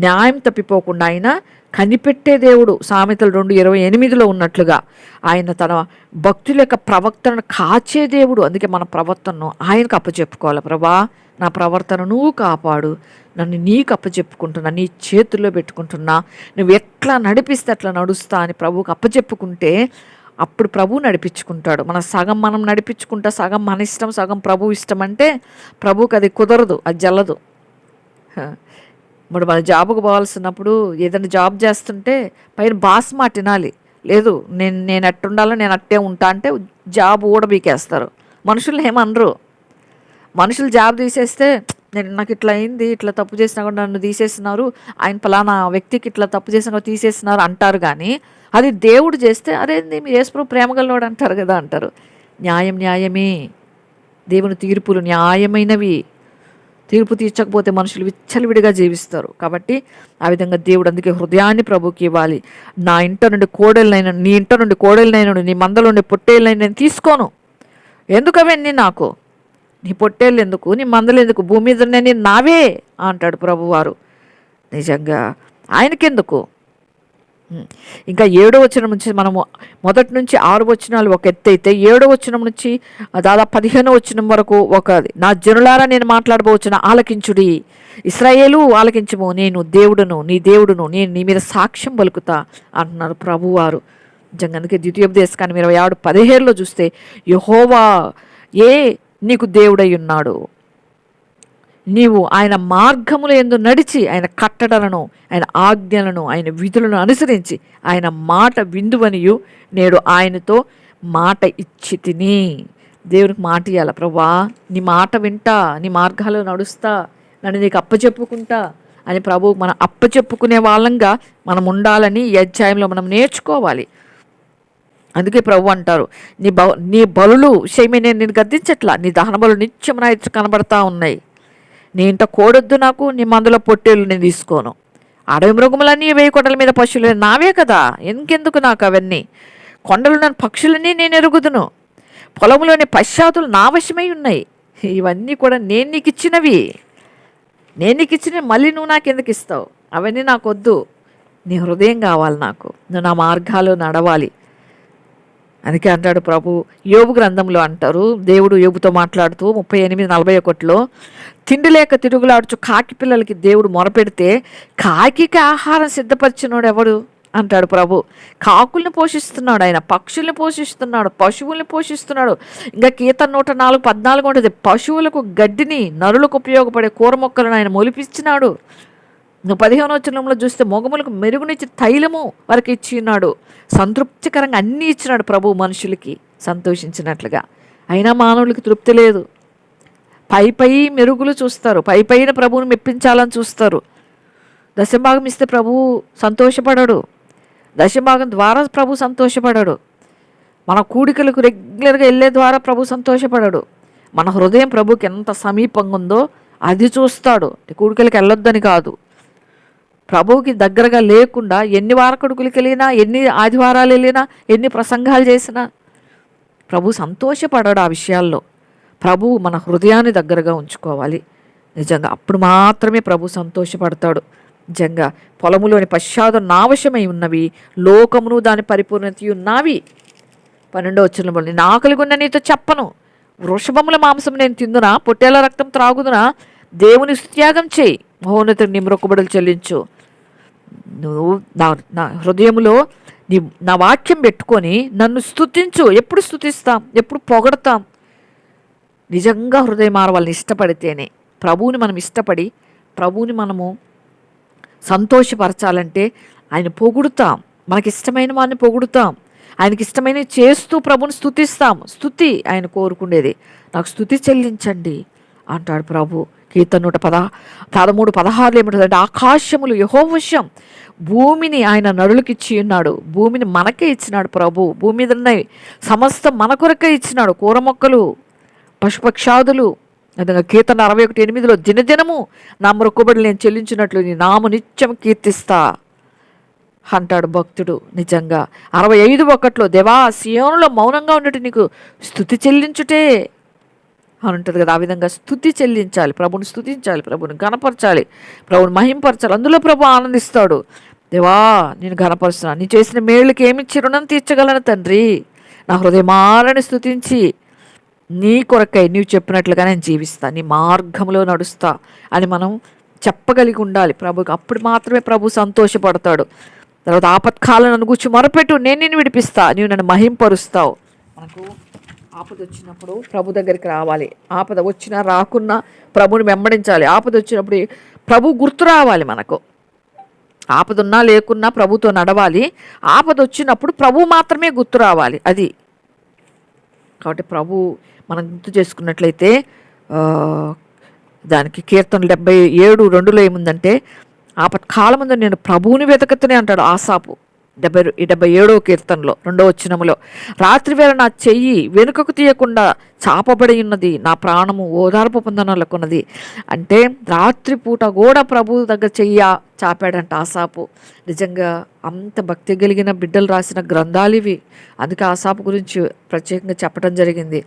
న్యాయం తప్పిపోకుండా ఆయన కనిపెట్టే దేవుడు. సామెతలు 2:28 ఉన్నట్లుగా ఆయన తన భక్తుల యొక్క ప్రవర్తనను కాచే దేవుడు. అందుకే మన ప్రవర్తనను ఆయనకు అప్పచెప్పుకోవాలి. ప్రభా, నా ప్రవర్తన నువ్వు కాపాడు, నన్ను నీకు అప్పచెప్పుకుంటున్నా, నీ చేతుల్లో పెట్టుకుంటున్నా, నువ్వు ఎట్లా నడిపిస్తే అట్లా నడుస్తా అని ప్రభువుకి అప్పచెప్పుకుంటే అప్పుడు ప్రభు నడిపించుకుంటాడు. సగం మనం నడిపించుకుంటా, సగం మన ఇష్టం, సగం ప్రభు ఇష్టం అంటే ప్రభువుకి అది కుదరదు, అది జల్లదు. ఇప్పుడు మన జాబుకు పోవాల్సినప్పుడు ఏదైనా జాబ్ చేస్తుంటే పైన బాస్ మాట వినాలి. లేదు, నేను ఎట్టుండాలో నేను అట్టే ఉంటా అంటే జాబ్ ఊడబీకేస్తారు. మనుషులు ఏమనరు. మనుషులు జాబ్ తీసేస్తే నాకు ఇట్లా అయింది, ఇట్లా తప్పు చేసినా కూడా నన్ను తీసేస్తున్నారు, ఆయన ఫలానా వ్యక్తికి ఇట్లా తప్పు చేసినా కూడా తీసేస్తున్నారు అంటారు. కానీ అది దేవుడు చేస్తే అదేంది మీ యేసుప్రభు ప్రేమగలవాడు అంటారు కదా అంటారు. న్యాయం న్యాయమే, దేవుని తీర్పులు న్యాయమైనవి. తీర్పు తీర్చకపోతే మనుషులు విచ్చలవిడిగా జీవిస్తారు. కాబట్టి ఆ విధంగా దేవుడు అందుకే హృదయాన్ని ప్రభుకి ఇవ్వాలి. నా ఇంట నుండి కోడెలనైనా, నీ ఇంట నుండి కోడెలనైనా, నీ మందలో నుండి పొట్టేళ్ళనైనా నేను తీసుకోను. ఎందుకు అవన్నీ నాకు? నీ పొట్టేళ్ళు ఎందుకు, నీ మందలు ఎందుకు, భూమి మీద నేను నావే అంటాడు ప్రభువారు. నిజంగా ఆయనకెందుకు? ఇంకా 7వ వచనం నుంచి మనము మొదటి నుంచి 6 వచనాలు ఒక ఎత్తు అయితే 7వ వచనం నుంచి దాదాపు 15వ వచనం వరకు ఒకది. నా జనులారా నేను మాట్లాడబోచున్న ఆలకించుడి, ఇశ్రాయేలు ఆలకించము, నేను దేవుడును, నీ దేవుడును, నేను నీ మీద సాక్ష్యం పలుకుతా అంటున్నారు ప్రభువారు. నిజంగా అందుకే ద్వితీయోపదేశకాండం 27:17 చూస్తే యెహోవా నీకు దేవుడై ఉన్నాడు, నీవు ఆయన మార్గముల యందు నడిచి ఆయన కట్టడలను, ఆయన ఆజ్ఞలను, ఆయన విధులను అనుసరించి ఆయన మాట విందువనియు నేడు ఆయనతో మాట ఇచ్చి తిని. దేవునికి మాట ఇవ్వాలి. ప్రభువా, నీ మాట వింటా, నీ మార్గాలు నడుస్తా, నన్ను నీకు అప్పచెప్పుకుంటా అని ప్రభువు మనం అప్పచెప్పుకునే వాళ్ళంగా మనం ఉండాలని ఈ అధ్యాయంలో మనం నేర్చుకోవాలి. అందుకే ప్రభు అంటారు, నీ బలులు విషయమే నేను నేను గద్దించట్లా, నీ దహన బలు నిత్యం నా ఎదుట కనబడతా ఉన్నాయి. నీ ఇంట కోడొద్దు నాకు, నీ మందులో పొట్టేళ్ళు నేను తీసుకోను. అడవి మృగములన్నీ 1000 కొండల మీద పశువులు నావే కదా, ఇంకెందుకు నాకు అవన్నీ? కొండలు నన్ను పక్షులన్నీ నేను ఎరుగుదును, పొలంలోని పశ్చాతులు నా వశమై ఉన్నాయి. ఇవన్నీ కూడా నేను నీకు ఇచ్చినవి, నేను నీకు ఇచ్చినవి మళ్ళీ నువ్వు నాకు ఎందుకు ఇస్తావు? అవన్నీ నాకు వద్దు, నీ హృదయం కావాలి నాకు, నువ్వు నా మార్గాలు నడవాలి. అందుకే అంటాడు ప్రభు. యోబు గ్రంథంలో అంటారు, దేవుడు యోబుతో మాట్లాడుతూ 38:41 తిండి లేక తిరుగులాడుచు కాకి పిల్లలకి దేవుడు మొరపెడితే కాకి ఆహారం సిద్ధపరిచినోడు ఎవడు అంటాడు ప్రభు. కాకుల్ని పోషిస్తున్నాడు ఆయన, పక్షుల్ని పోషిస్తున్నాడు, పశువుల్ని పోషిస్తున్నాడు. ఇంకా కీర్తన 104:14 ఉంటుంది, పశువులకు గడ్డిని, నరులకు ఉపయోగపడే కూర మొక్కలను ఆయన మొలిపించినాడు. నువ్వు 15వ వచనంలో చూస్తే మొగములకు మెరుగునిచ్చి తైలము వరకు ఇచ్చి ఉన్నాడు. సంతృప్తికరంగా అన్నీ ఇచ్చినాడు ప్రభు మనుషులకి సంతోషించినట్లుగా. అయినా మానవులకి తృప్తి లేదు. పై మెరుగులు చూస్తారు, పైన ప్రభువుని మెప్పించాలని చూస్తారు. దశభాగం ఇస్తే ప్రభువు సంతోషపడడు, దశభాగం ద్వారా ప్రభు సంతోషపడడు, మన కూడికలకు రెగ్యులర్గా వెళ్ళే ద్వారా ప్రభు సంతోషపడడు. మన హృదయం ప్రభుకి ఎంత సమీపంగా ఉందో అది చూస్తాడు. కూడికలకు వెళ్ళొద్దని కాదు, ప్రభువుకి దగ్గరగా లేకుండా ఎన్ని వారకడుకులకి వెళ్ళినా, ఎన్ని ఆదివారాలు వెళ్ళినా, ఎన్ని ప్రసంగాలు చేసినా ప్రభు సంతోషపడాడు. ఆ విషయాల్లో ప్రభు మన హృదయాన్ని దగ్గరగా ఉంచుకోవాలి. నిజంగా అప్పుడు మాత్రమే ప్రభు సంతోషపడతాడు. నిజంగా పొలములోని పశ్చాత్తం నావశమై ఉన్నవి, లోకమును దాని పరిపూర్ణతయు నావి. 12వ వచనంలో నేను ఆకలిగొన్న నీతో చెప్పను, వృషభముల మాంసం నేను తిందునా, పొట్టేల రక్తం త్రాగుదునా? దేవుని స్తుత్యాగం చేయి, మహోన్నతుడు నీ మొక్కుబడులు చెల్లించు. నువ్వు నా హృదయంలో నా వాక్యం పెట్టుకొని నన్ను స్తుతించు. ఎప్పుడు స్తుతిస్తాం, ఎప్పుడు పొగడతాం? నిజంగా హృదయం వాళ్ళని ఇష్టపడితేనే. ప్రభువుని మనం ఇష్టపడి ప్రభువుని మనము సంతోషపరచాలంటే ఆయన పొగుడుతాం, మనకిష్టమైన వాడిని పొగుడుతాం, ఆయనకి ఇష్టమైనవి చేస్తూ ప్రభుని స్తుతిస్తాం. స్తుతి ఆయన కోరుకునేది. నాకు స్తుతి చెల్లించండి అంటాడు ప్రభు. కీర్తన 113:16 ఏమిటంటే ఆకాశములు యెహోవా వశం, భూమిని ఆయన నరులకు ఇచ్చి ఉన్నాడు. భూమిని మనకే ఇచ్చినాడు ప్రభు. భూమి మీద ఉన్నాయి సమస్తం మన కొరకే ఇచ్చినాడు. కూర మొక్కలు, పశుపక్షాదులు. అదగా కీర్తన 61:8 దినదినము నా మొక్కుబడులు నేను చెల్లించినట్లు నీ నామ నిత్యం కీర్తిస్తా. అంటాడు భక్తుడు. నిజంగా 65:1 దేవా సియోనులో మౌనంగా ఉండేటి నీకు స్తుతి చెల్లించుటే అని ఉంటుంది కదా. ఆ విధంగా స్తుతి చెల్లించాలి, ప్రభుని స్తుతించాలి, ప్రభుని గణపరచాలి, ప్రభుని మహింపరచాలి. అందులో ప్రభు ఆనందిస్తాడు. దేవా నేను గణపరుస్తున్నా, నీ చేసిన మేళ్ళకి ఏమిచ్చి రుణం తీర్చగలను తండ్రి, నా హృదయమాలని స్తుతించి నీ కొరకై నీవు చెప్పినట్లుగా నేను జీవిస్తా, నీ మార్గంలో నడుస్తా అని మనం చెప్పగలిగి ఉండాలి ప్రభుకి. అప్పుడు మాత్రమే ప్రభు సంతోషపడతాడు. తర్వాత ఆపత్కాలను నన్ను కూర్చు మొరపెట్టు, నేను నిన్ను విడిపిస్తా, నీవు నన్ను మహింపరుస్తావు. మనకు ఆపద వచ్చినప్పుడు ప్రభు దగ్గరికి రావాలి. ఆపద వచ్చినా రాకున్నా ప్రభుని వెంబడించాలి. ఆపద వచ్చినప్పుడు ప్రభు గుర్తు రావాలి. మనకు ఆపద ఉన్నా లేకున్నా ప్రభుతో నడవాలి. ఆపద వచ్చినప్పుడు ప్రభు మాత్రమే గుర్తు రావాలి. అది కాబట్టి ప్రభు మనం గుర్తు చేసుకున్నట్లయితే దానికి కీర్తన 77:2 ఏముందంటే ఆపత్కాలముందు నేను ప్రభువుని వెతకతనే అంటాడు ఆసాపు. 77వ కీర్తనలో 2వ వచనములో, రాత్రి వేళ నా చెయ్యి వెనుకకు తీయకుండా చాపబడి ఉన్నది, నా ప్రాణము ఓదార్పు పొందనలకున్నది. అంటే రాత్రిపూట కూడా ప్రభు దగ్గర చెయ్యి చాపాడంట ఆసాపు. నిజంగా అంత భక్తి కలిగిన బిడ్డలు రాసిన గ్రంథాలు ఇవి. అందుకే ఆసాపు గురించి ప్రత్యేకంగా చెప్పడం జరిగింది.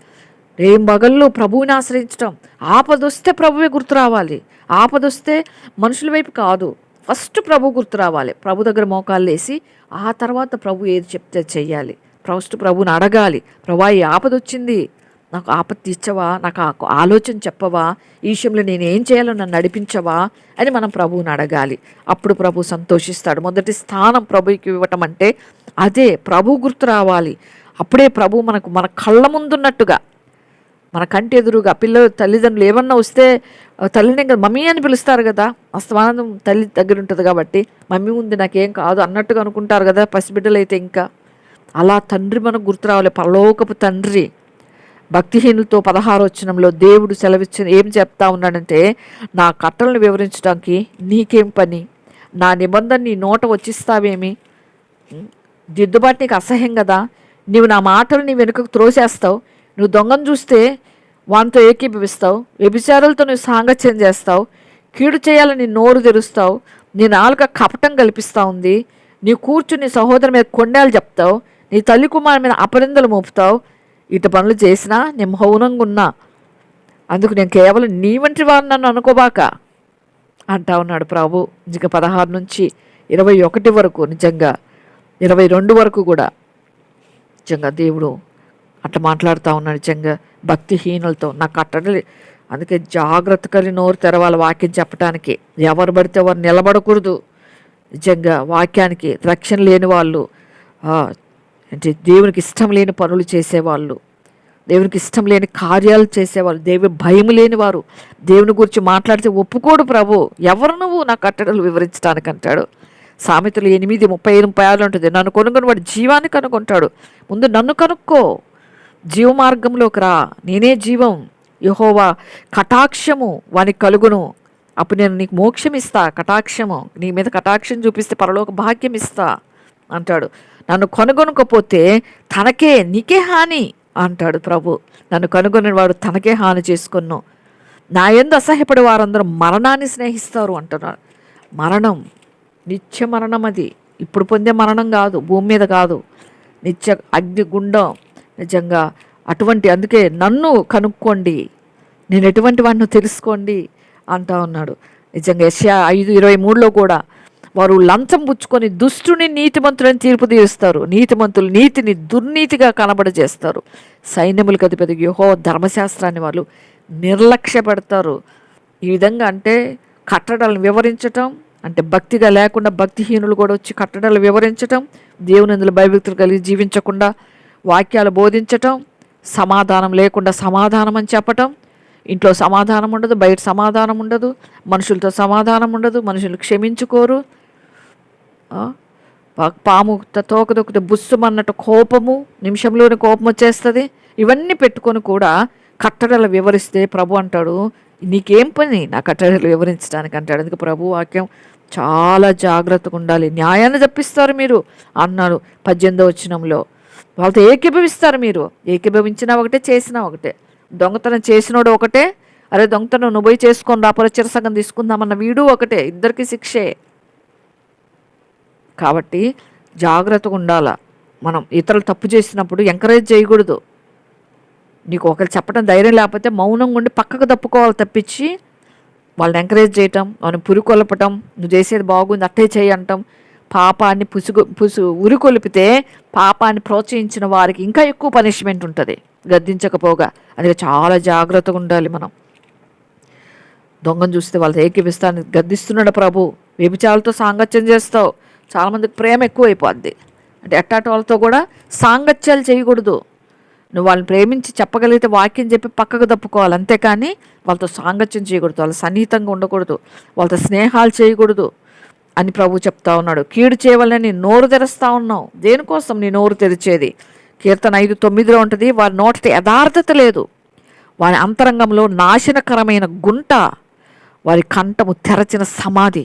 రేంబగళ్ళు ప్రభువుని ఆశ్రయించడం. ఆపదొస్తే ప్రభువే గుర్తు రావాలి. ఆపదొస్తే మనుషుల వైపు కాదు, ఫస్ట్ ప్రభు గుర్తు రావాలి. ప్రభు దగ్గర మోకాళ్ళు వేసి ఆ తర్వాత ప్రభు ఏది చెప్తే చెయ్యాలి. ఫస్ట్ ప్రభుని అడగాలి. ప్రభా ఈ ఆపద వచ్చింది, నాకు ఆపద తీర్చవా, నాకు ఆలోచన చెప్పవా, ఈ విషయంలో నేను ఏం చేయాలో నన్ను నడిపించవా అని మనం ప్రభువుని అడగాలి. అప్పుడు ప్రభు సంతోషిస్తాడు. మొదటి స్థానం ప్రభుకి ఇవ్వటం అంటే అదే, ప్రభు గుర్తు రావాలి. అప్పుడే ప్రభు మనకు మన కళ్ళ ముందున్నట్టుగా, మన కంటి ఎదురుగా పిల్లలు తల్లిదండ్రులు ఏమన్నా వస్తే తల్లిని ఇంకా మమ్మీ అని పిలుస్తారు కదా. అస్తమానం తల్లి దగ్గర ఉంటుంది కాబట్టి మమ్మీ ఉంది నాకేం కాదు అన్నట్టుగా అనుకుంటారు కదా పసిబిడ్డలు అయితే. ఇంకా అలా తండ్రి మనకు గుర్తు రావాలి, పరలోకపు తండ్రి. భక్తిహీనులతో 16వ వచనంలో దేవుడు సెలవిచ్చిన ఏం చెప్తా ఉన్నాడంటే, నా కట్టలను వివరించడానికి నీకేం పని, నా నిబంధన నీ నోట వచ్చిస్తావేమి, దిద్దుబాటు నీకు అసహ్యం కదా, నీవు నా మాటలు నీ వెనుకకు త్రోసేస్తావు, నువ్వు దొంగను చూస్తే వానితో ఏకీభవిస్తావు, వ్యభిచారులతో నువ్వు సాంగత్యం చేస్తావు, కీడు చేయాలని నోరు తెరుస్తావు, నీ నాలుక కపటం కల్పిస్తూ ఉంది, నీ కూర్చుని సహోదరు మీద కొండేలు చెప్తావు, నీ తల్లి కుమారు మీద అపరిందలు మోపుతావు, ఇటు పనులు చేసినా నేను మౌనంగా ఉన్నా, అందుకు నేను కేవలం నీ వంటి వారు నన్ను అనుకోబాక అంటా ఉన్నాడు ప్రభు. నిజంగా 16 నుంచి 21 వరకు, నిజంగా 22 వరకు కూడా నిజంగా దేవుడు అట్లా మాట్లాడుతూ ఉన్నాడు. నిజంగా భక్తిహీనులతో నా కట్టడలు. అందుకే జాగ్రత్త కలిగి నోరు తెరవాలి వాక్యం చెప్పడానికి. ఎవరు పడితే ఎవరు నిలబడకూడదు. నిజంగా వాక్యానికి రక్షణ లేని వాళ్ళు, అంటే దేవునికి ఇష్టం లేని పనులు చేసేవాళ్ళు, దేవునికి ఇష్టం లేని కార్యాలు చేసేవాళ్ళు, దేవుని భయం లేని వారు, దేవుని గురించి మాట్లాడితే ఒప్పుకోడు ప్రభు. ఎవరు నువ్వు నా కట్టడలు వివరించడానికి అంటాడు. సామెతలు 8:35-36 ఉంటుంది. నన్ను కొనుగొని వాడు జీవాన్ని కనుగొంటాడు. ముందు నన్ను కనుక్కో, జీవ మార్గంలోకి రా, నేనే జీవం. యెహోవా కటాక్షము వానికి కలుగును, అప్పుడు నేను నీకు మోక్షం ఇస్తా. కటాక్షము నీ మీద కటాక్షం చూపిస్తే పరలోక భాగ్యం ఇస్తా అంటాడు. నన్ను కనుగొనకపోతే తనకే నీకే హాని అంటాడు ప్రభు. నన్ను కనుగొని వాడు తనకే హాని చేసుకున్నాను. నా యందు అసహ్యపడే వారందరూ మరణాన్ని స్నేహిస్తారు అంటున్నాడు. మరణం నిత్య మరణం, అది ఇప్పుడు పొందే మరణం కాదు, భూమి మీద కాదు, నిత్య అగ్నిగుండం. నిజంగా అటువంటి, అందుకే నన్ను కనుక్కోండి, నేను ఎటువంటి వాడిని తెలుసుకోండి అంటా ఉన్నాడు. నిజంగా యెషయా 5:23లో కూడా వారు లంచం పుచ్చుకొని దుష్టుని నీతిమంతులని తీర్పు తీరుస్తారు, నీతిమంతులు నీతిని దుర్నీతిగా కనబడజేస్తారు. సైన్యములకు అధిపతి యెహోవా ధర్మశాస్త్రాన్ని వాళ్ళు నిర్లక్ష్యపెడతారు. ఈ విధంగా అంటే కట్టడాలను వివరించటం అంటే భక్తిగా లేకుండా భక్తిహీనులు కూడా వచ్చి కట్టడాలు వివరించటం, దేవుని అందులో భయభక్తులు కలిగి జీవించకుండా వాక్యాలు బోధించటం, సమాధానం లేకుండా సమాధానం అని చెప్పటం. ఇంట్లో సమాధానం ఉండదు, బయట సమాధానం ఉండదు, మనుషులతో సమాధానం ఉండదు, మనుషులు క్షమించుకోరు. పాము తోక దొక్కితే బుస్సుమన్నట్టు కోపము, నిమిషంలోనే కోపం వచ్చేస్తుంది. ఇవన్నీ పెట్టుకొని కూడా కట్టడలు వివరిస్తే ప్రభు అంటాడు నీకేం పని నా కట్టడలు వివరించడానికి అంటాడు. అందుకే ప్రభు వాక్యం చాలా జాగ్రత్తగా ఉండాలి. న్యాయాన్ని తప్పిస్తారు మీరు అన్నాడు 18వ వచనంలో. వాళ్ళతో ఏకీభవిస్తారు మీరు, ఏకీభవించినా ఒకటే చేసినా ఒకటే. దొంగతనం చేసినోడు ఒకటే, అరే దొంగతనం నువ్వు పోయి చేసుకొని రా పరిచర సంఘం తీసుకుందామన్న వీడు ఒకటే, ఇద్దరికి శిక్షే. కాబట్టి జాగ్రత్తగా ఉండాలా. మనం ఇతరులు తప్పు చేసినప్పుడు ఎంకరేజ్ చేయకూడదు. నీకు ఒకరు చెప్పడం ధైర్యం లేకపోతే మౌనంగా ఉండి పక్కకు తప్పుకోవాలి తప్పించి వాళ్ళని ఎంకరేజ్ చేయటం, వాళ్ళని పురికొల్పటం, నువ్వు చేసేది బాగుంది అట్టే చేయి అంటాం. పాపాన్ని ఉరికొలిపితే పాపాన్ని ప్రోత్సహించిన వారికి ఇంకా ఎక్కువ పనిష్మెంట్ ఉంటుంది గద్దించకపోగా. అందుకే చాలా జాగ్రత్తగా ఉండాలి మనం. దొంగను చూస్తే వాళ్ళతో ఏకీపిస్తాను, గద్దిస్తున్నాడు ప్రభు. వ్యభిచారాలతో సాంగత్యం చేస్తావు, చాలామందికి ప్రేమ ఎక్కువైపోద్ది. అంటే ఎట్టాటి వాళ్ళతో కూడా సాంగత్యాలు చేయకూడదు. నువ్వు వాళ్ళని ప్రేమించి చెప్పగలిగితే వాక్యం చెప్పి పక్కకు తప్పుకోవాలి, అంతేకాని వాళ్ళతో సాంగత్యం చేయకూడదు, వాళ్ళు సన్నిహితంగా ఉండకూడదు, వాళ్ళతో స్నేహాలు చేయకూడదు అని ప్రభు చెప్తా ఉన్నాడు. కీడు చేయవాలని నోరు తెరుస్తా ఉన్నావు. దేనికోసం నీ నోరు తెరిచేది? కీర్తన 5:9 ఉంటుంది, వారి నోటితో యథార్థత లేదు, వారి అంతరంగంలో నాశనకరమైన గుంట, వారి కంఠము తెరచిన సమాధి,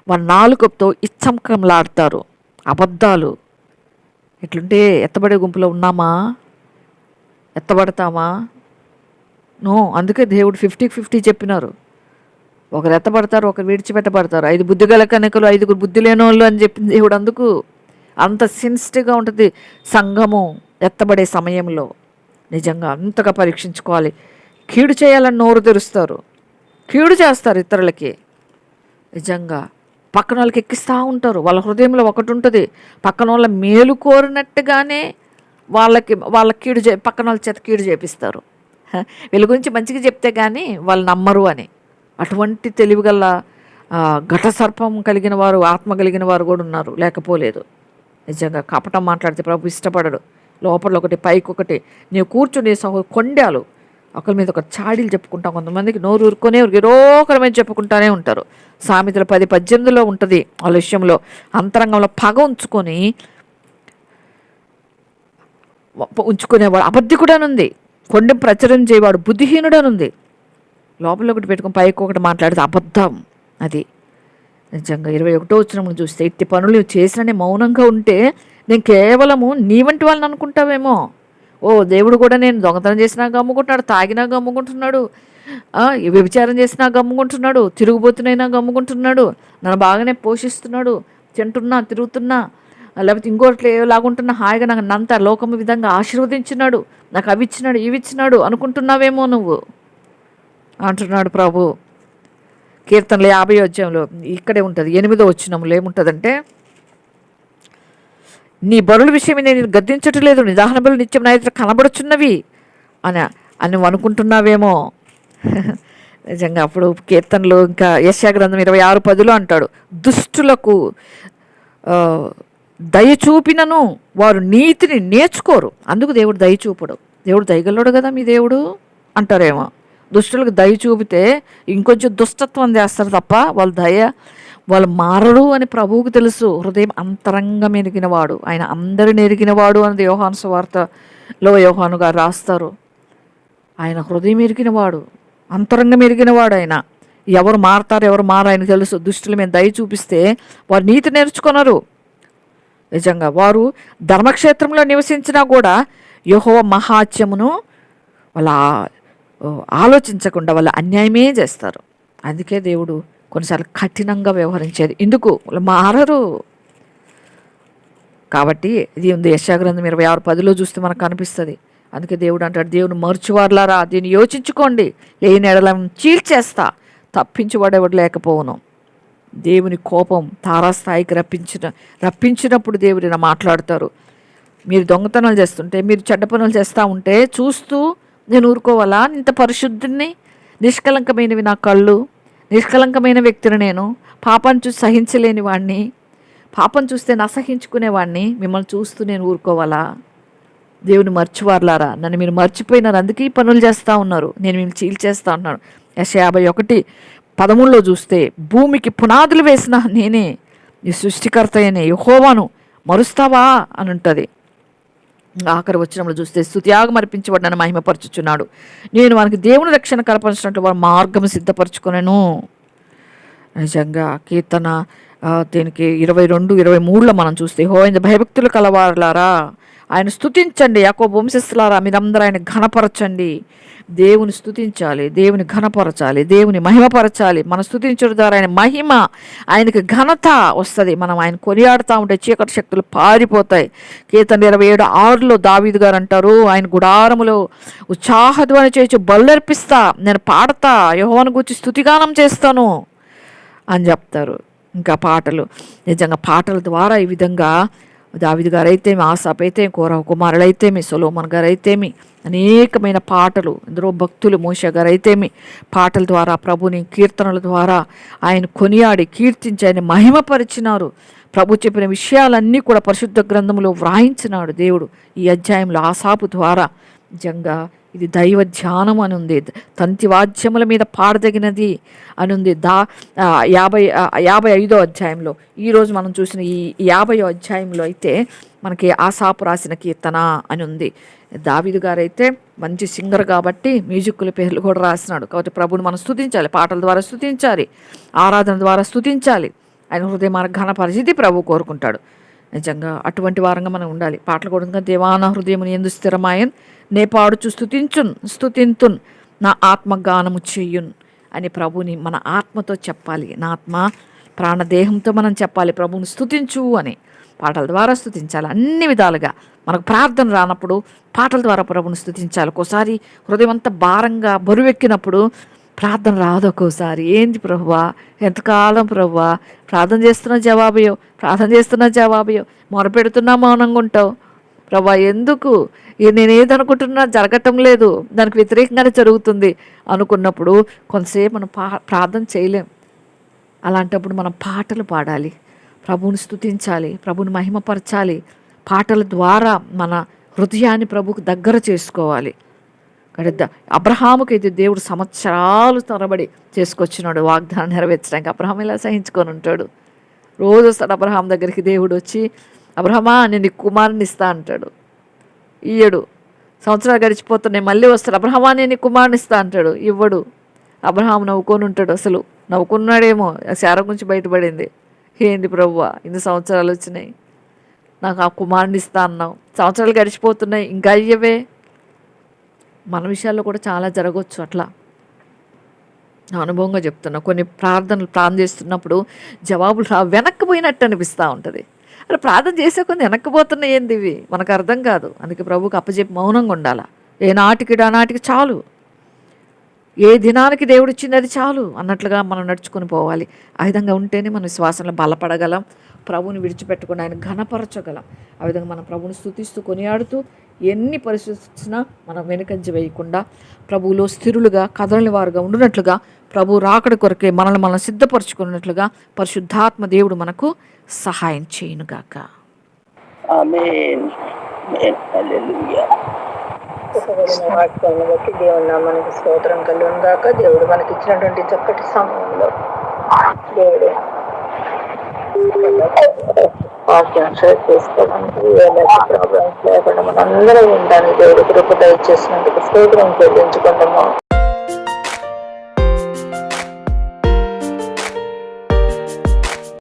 వారి నాలుకతో ఇచ్చంకంలాడతారు. అబద్ధాలు. ఎట్లుంటే ఎత్తబడే గుంపులో ఉన్నామా? ఎత్తబడతామా? నో. అందుకే దేవుడు 50-50 చెప్పినారు. ఒకరు ఎత్తబడతారు, ఒకరు విడిచిపెట్టబడతారు. 5 బుద్ధిగల కనికలు 5గురు బుద్ధి లేని వాళ్ళు అని చెప్పింది దేవుడు. అందుకు అంత సెన్సిటివ్గా ఉంటుంది సంఘము ఎత్తబడే సమయంలో. నిజంగా అంతగా పరీక్షించుకోవాలి. కీడు చేయాలని నోరు తెరుస్తారు, కీడు చేస్తారు ఇతరులకి. నిజంగా పక్కన వాళ్ళకి ఎక్కిస్తూ ఉంటారు. వాళ్ళ హృదయంలో ఒకటి ఉంటుంది, పక్కన వాళ్ళ మేలు కోరినట్టుగానే వాళ్ళ కీడు పక్కన వాళ్ళ చేత కీడు చేపిస్తారు. వీళ్ళ గురించి మంచిగా చెప్తే కానీ వాళ్ళు నమ్మరు అని. అటువంటి తెలివిగల ఘట సర్పం కలిగిన వారు, ఆత్మ కలిగిన వారు కూడా ఉన్నారు, లేకపోలేదు. నిజంగా కపటం మాట్లాడితే ప్రభు ఇష్టపడడు. లోపల ఒకటి పైకి ఒకటి. నీవు కూర్చుని కొండాలు ఒకరి మీద ఒక చాడీలు చెప్పుకుంటాం. కొంతమందికి నోరు ఊరుకొనే ఏదో ఒకరి మీద చెప్పుకుంటానే ఉంటారు. సామెతల 10:18 ఉంటుంది వాళ్ళ విషయంలో. అంతరంగంలో పగ ఉంచుకునేవాడు అబద్ధికుడనుంది, కొండెం ప్రచురం చేయవాడు బుద్ధిహీనుడనుంది. లోపల ఒకటి పెట్టుకుని పైకి ఒకటి మాట్లాడితే అబద్ధం అది. నిజంగా 21వ వచనం చూస్తే, ఇట్టి పనులు చేసిననే మౌనంగా ఉంటే నేను కేవలము నీ వంటి వాళ్ళని అనుకుంటావేమో. ఓ దేవుడు కూడా నేను దొంగతనం చేసినా గమ్ముకుంటున్నాడు, తాగినా గమ్ముకుంటున్నాడు, వ్యభిచారం చేసినా గమ్ముకుంటున్నాడు, తిరుగుబోతునైనా గమ్ముకుంటున్నాడు, నన్ను బాగానే పోషిస్తున్నాడు, తింటున్నా తిరుగుతున్నా, లేకపోతే ఇంకోటి ఏలాగుంటున్నా హాయిగా నాకు నంత లోకము విధంగా ఆశీర్వదించినాడు, నాకు అవి ఇచ్చినాడు ఇవి ఇచ్చినాడు అనుకుంటున్నావేమో నువ్వు అంటున్నాడు ప్రభు. కీర్తనలు 50వ అధ్యాయంలో ఇక్కడే ఉంటుంది 8వ వచనంలో ఏముంటుందంటే, నీ బరుల విషయమే నేను గద్దించటం లేదు, నీ దహన బలులు నిత్యం నా ఎదుట కనబడుచున్నవి అని అనుకుంటున్నావేమో. నిజంగా అప్పుడు కీర్తనలు ఇంకా యెషయా గ్రంథం 26:10 అంటాడు, దుష్టులకు దయ చూపినను వారు నీతిని నేర్చుకోరు. అందుకు దేవుడు దయ చూపడు. దేవుడు దయగలడు కదా మీ దేవుడు అంటారేమో. దుష్టులకు దయ చూపితే ఇంకొంచెం దుష్టత్వం చేస్తారు తప్ప వాళ్ళు మారరు అని ప్రభువుకు తెలుసు. హృదయం అంతరంగం ఎరిగినవాడు, ఆయన అందరిని ఎరిగినవాడు అన్నది యోహాను సువార్తలో యోహాను గారు రాస్తారు. ఆయన హృదయం ఎరిగినవాడు, అంతరంగం ఎరిగినవాడు. ఆయన ఎవరు మారతారు ఎవరు మారు ఆయన తెలుసు. దుష్టుల మీద దయ చూపిస్తే వారు నీతి నేర్చుకున్నారు. నిజంగా వారు ధర్మక్షేత్రంలో నివసించినా కూడా యెహోవా మహాత్యమును వాళ్ళ ఆలోచించకుండా వాళ్ళ అన్యాయమే చేస్తారు. అందుకే దేవుడు కొన్నిసార్లు కఠినంగా వ్యవహరించేది. ఎందుకు? వాళ్ళు మారరు కాబట్టి. ఇది ఉంది యెషయా గ్రంథం 26:10 చూస్తే మనకు కనిపిస్తుంది. అందుకే దేవుడు అంటాడు, దేవుని మరచువారులారా దీన్ని యోచించుకోండి, లేని ఎడల చీల్చేస్తా, తప్పించువాడెవడు లేకపోవును. దేవుని కోపం తారాస్థాయికి రప్పించినప్పుడు దేవుడు ఇలా మాట్లాడతారు. మీరు దొంగతనాలు చేస్తుంటే, మీరు చెడ్డ పనులు చేస్తూ ఉంటే చూస్తూ నేను ఊరుకోవాలా? ఇంత పరిశుద్ధిని, నిష్కలంకమైనవి నా కళ్ళు, నిష్కలంకమైన వ్యక్తిని నేను, పాపాన్ని చూసి సహించలేని వాడిని, పాపం చూస్తే అసహించుకునేవాడిని, మిమ్మల్ని చూస్తూ నేను ఊరుకోవాలా? దేవుని మర్చివారులారా, నన్ను మీరు మర్చిపోయినారు, అందుకే ఈ పనులు చేస్తూ ఉన్నారు, నేను మిమ్మల్ని చీల్చేస్తా ఉన్నాను. యెషయా 51:13 చూస్తే, భూమికి పునాదులు వేసిన నేనే, నీ సృష్టికర్త అయిన యెహోవాను మరుస్తావా అని ఉంటుంది. ఆఖరి వచనంలో చూస్తే, స్తుత్యాగం అర్పించబడి నన్ను మహిమపరచుచున్నాడు, నేను వానికి దేవుని రక్షణ కల్పించినట్లు వారు మార్గం సిద్ధపరచుకొనెను. నిజంగా దీనికి 22-23 మనం చూస్తే, హోయింద భయభక్తులు కలవారులారా ఆయన స్తుతించండి. యాకోబు వంశస్థులారా మీరందరూ ఆయన ఘనపరచండి. దేవుని స్తుతించాలి, దేవుని ఘనపరచాలి, దేవుని మహిమపరచాలి. మనం స్తుతించడం ద్వారా ఆయన మహిమ, ఆయనకి ఘనత వస్తుంది. మనం ఆయన కొనియాడుతూ ఉంటే చీకటి శక్తులు పారిపోతాయి. కీర్తన 27:6 దావీదు గారు అంటారు, ఆయన గుడారములో ఉత్సాహధ్వని చేసి బలులర్పిస్తా, నేను పాడతా, యెహోవాను గూర్చి స్తుతిగానం చేస్తాను అని చెప్తారు. ఇంకా పాటలు, నిజంగా పాటల ద్వారా ఈ విధంగా దావీదు గారు అయితేమి, ఆసాపు అయితే, కోరహు కుమారులు అయితేమి, సొలొమోను గారు అయితేమి, అనేకమైన పాటలు, ఇందులో భక్తులు మోషే గారు అయితేమి పాటల ద్వారా ప్రభుని కీర్తనల ద్వారా ఆయన కొనియాడి కీర్తించి ఆయన మహిమపరిచినారు. ప్రభు చెప్పిన విషయాలన్నీ కూడా పరిశుద్ధ గ్రంథంలో వ్రాయించినాడు దేవుడు ఈ అధ్యాయంలో ఆసాపు ద్వారా. నిజంగా ఇది దైవ ధ్యానం అని ఉంది. తంతి వాద్యముల మీద పాడదగినది అని ఉంది. 55వ అధ్యాయంలో, ఈరోజు మనం చూసిన ఈ 50వ అధ్యాయంలో అయితే మనకి ఆసాపు రాసిన కీర్తన అని ఉంది. దావీదు గారు అయితే మంచి సింగర్ కాబట్టి మ్యూజిక్కుల పేర్లు కూడా రాసినాడు. కాబట్టి ప్రభుని మనం స్తుతించాలి, పాటల ద్వారా స్తుతించాలి, ఆరాధన ద్వారా స్తుతించాలి. ఆయన హృదయ మన ఘనపరిచితి ప్రభు కోరుకుంటాడు. నిజంగా అటువంటి వారంగా మనం ఉండాలి. పాటలు కూడా దేవాన హృదయముని ఎందు స్థిరమాయన్ నే పాడుచు స్తుతింతున్ నా ఆత్మగానము చెయ్యున్ అని ప్రభుని మన ఆత్మతో చెప్పాలి. నా ఆత్మ ప్రాణదేహంతో మనం చెప్పాలి ప్రభుని స్తుతించు అని. పాటల ద్వారా స్తుతించాలి అన్ని విధాలుగా. మనకు ప్రార్థన రానప్పుడు పాటల ద్వారా ప్రభుని స్తుతించాలి. ఒక్కోసారి హృదయం అంతా భారంగా బరువెక్కినప్పుడు ప్రార్థన రాదు. ఒక్కోసారి ఏంది ప్రభువా, ఎంతకాలం ప్రభువా, ప్రార్థన చేస్తున్నా జవాబయ్యో, మొరపెడుతున్నా మౌనంగా ఉంటావు ప్రభా, ఎందుకు నేనేదనుకుంటున్నా జరగటం లేదు, దానికి వ్యతిరేకంగానే జరుగుతుంది అనుకున్నప్పుడు కొంతసేపు మనం ప్రార్థన చేయలేం. అలాంటప్పుడు మనం పాటలు పాడాలి, ప్రభువుని స్తుతించాలి, ప్రభుని మహిమపరచాలి. పాటల ద్వారా మన హృదయాన్ని ప్రభుకు దగ్గర చేసుకోవాలి. అబ్రహాముకి అయితే దేవుడు సంవత్సరాలు తరబడి చేసుకొచ్చినాడు వాగ్దానం నెరవేర్చడానికి. అబ్రహాం ఇలా సహించుకొని ఉంటాడు. రోజు వస్తాడు అబ్రహాం దగ్గరికి దేవుడు వచ్చి, అబ్రహమా నేను నీకు కుమారుని ఇస్తా అంటాడు. ఇయ్యడు. సంవత్సరాలు గడిచిపోతున్నాయి, మళ్ళీ వస్తాడు, అబ్రహమా నేను నీకు కుమారుని ఇస్తా అంటాడు. ఇవ్వడు. అబ్రహాం నవ్వుకొని ఉంటాడు. అసలు నవ్వుకున్నాడేమో, శారా గురించి బయటపడింది. ఏంది ప్రభువా, ఇన్ని సంవత్సరాలు వచ్చినాయి, నాకు ఆ కుమారుని ఇస్తా అన్నావు, సంవత్సరాలు గడిచిపోతున్నాయి, ఇంకా అయ్యవే. మన విషయాల్లో కూడా చాలా జరగవచ్చు అట్లా. నా అనుభవంగా చెప్తున్నా, కొన్ని ప్రార్థన చేస్తున్నప్పుడు జవాబులు వెనక్కిపోయినట్టు అనిపిస్తూ ఉంటుంది. అలా ప్రార్థన చేసే కొన్ని వెనక్కిపోతున్నాయి, ఏంది ఇవి మనకు అర్థం కాదు. అందుకే ప్రభుకి అప్పచెప్పి మౌనంగా ఉండాలా. ఏ నాటికి చాలు, ఏ దినానికి దేవుడు ఇచ్చింది చాలు అన్నట్లుగా మనం నడుచుకొని పోవాలి. ఆ విధంగా ఉంటేనే మన విశ్వాసంలో బలపడగలం, ప్రభుని విడిచిపెట్టకుండా ఆయన ఘనపరచగలం. ఆ విధంగా మనం ప్రభుని స్తుతిస్తూ కొనియాడుతూ ఎన్ని పరిస్థితులు వచ్చినా మనం వెనుకంజ వేయకుండా ప్రభువులో స్థిరులుగా కదలని వారుగా ఉండునట్లుగా, ప్రభు రాకడ కొరకే మనల్ని మనం సిద్ధపరచుకున్నట్లుగా పరిశుద్ధాత్మ దేవుడు మనకు సహాయం చేయునుగాక. ఆమేన్. హల్లెలూయా. వాక్యాన్ని బట్టి దేవుని నామానికి స్తోత్రం కలుగును గాక. దేవుడు మనకి ఇచ్చినటువంటి చక్కటి సమయంలో దేవుడు వాక్యం షేర్ చేసుకోవడానికి ప్రాబ్లమ్స్ లేకుండా మనందరం ఉండడానికి దేవుడు కృప దయచేసినందుకు స్తోత్రం చెల్లించుకుంటాము.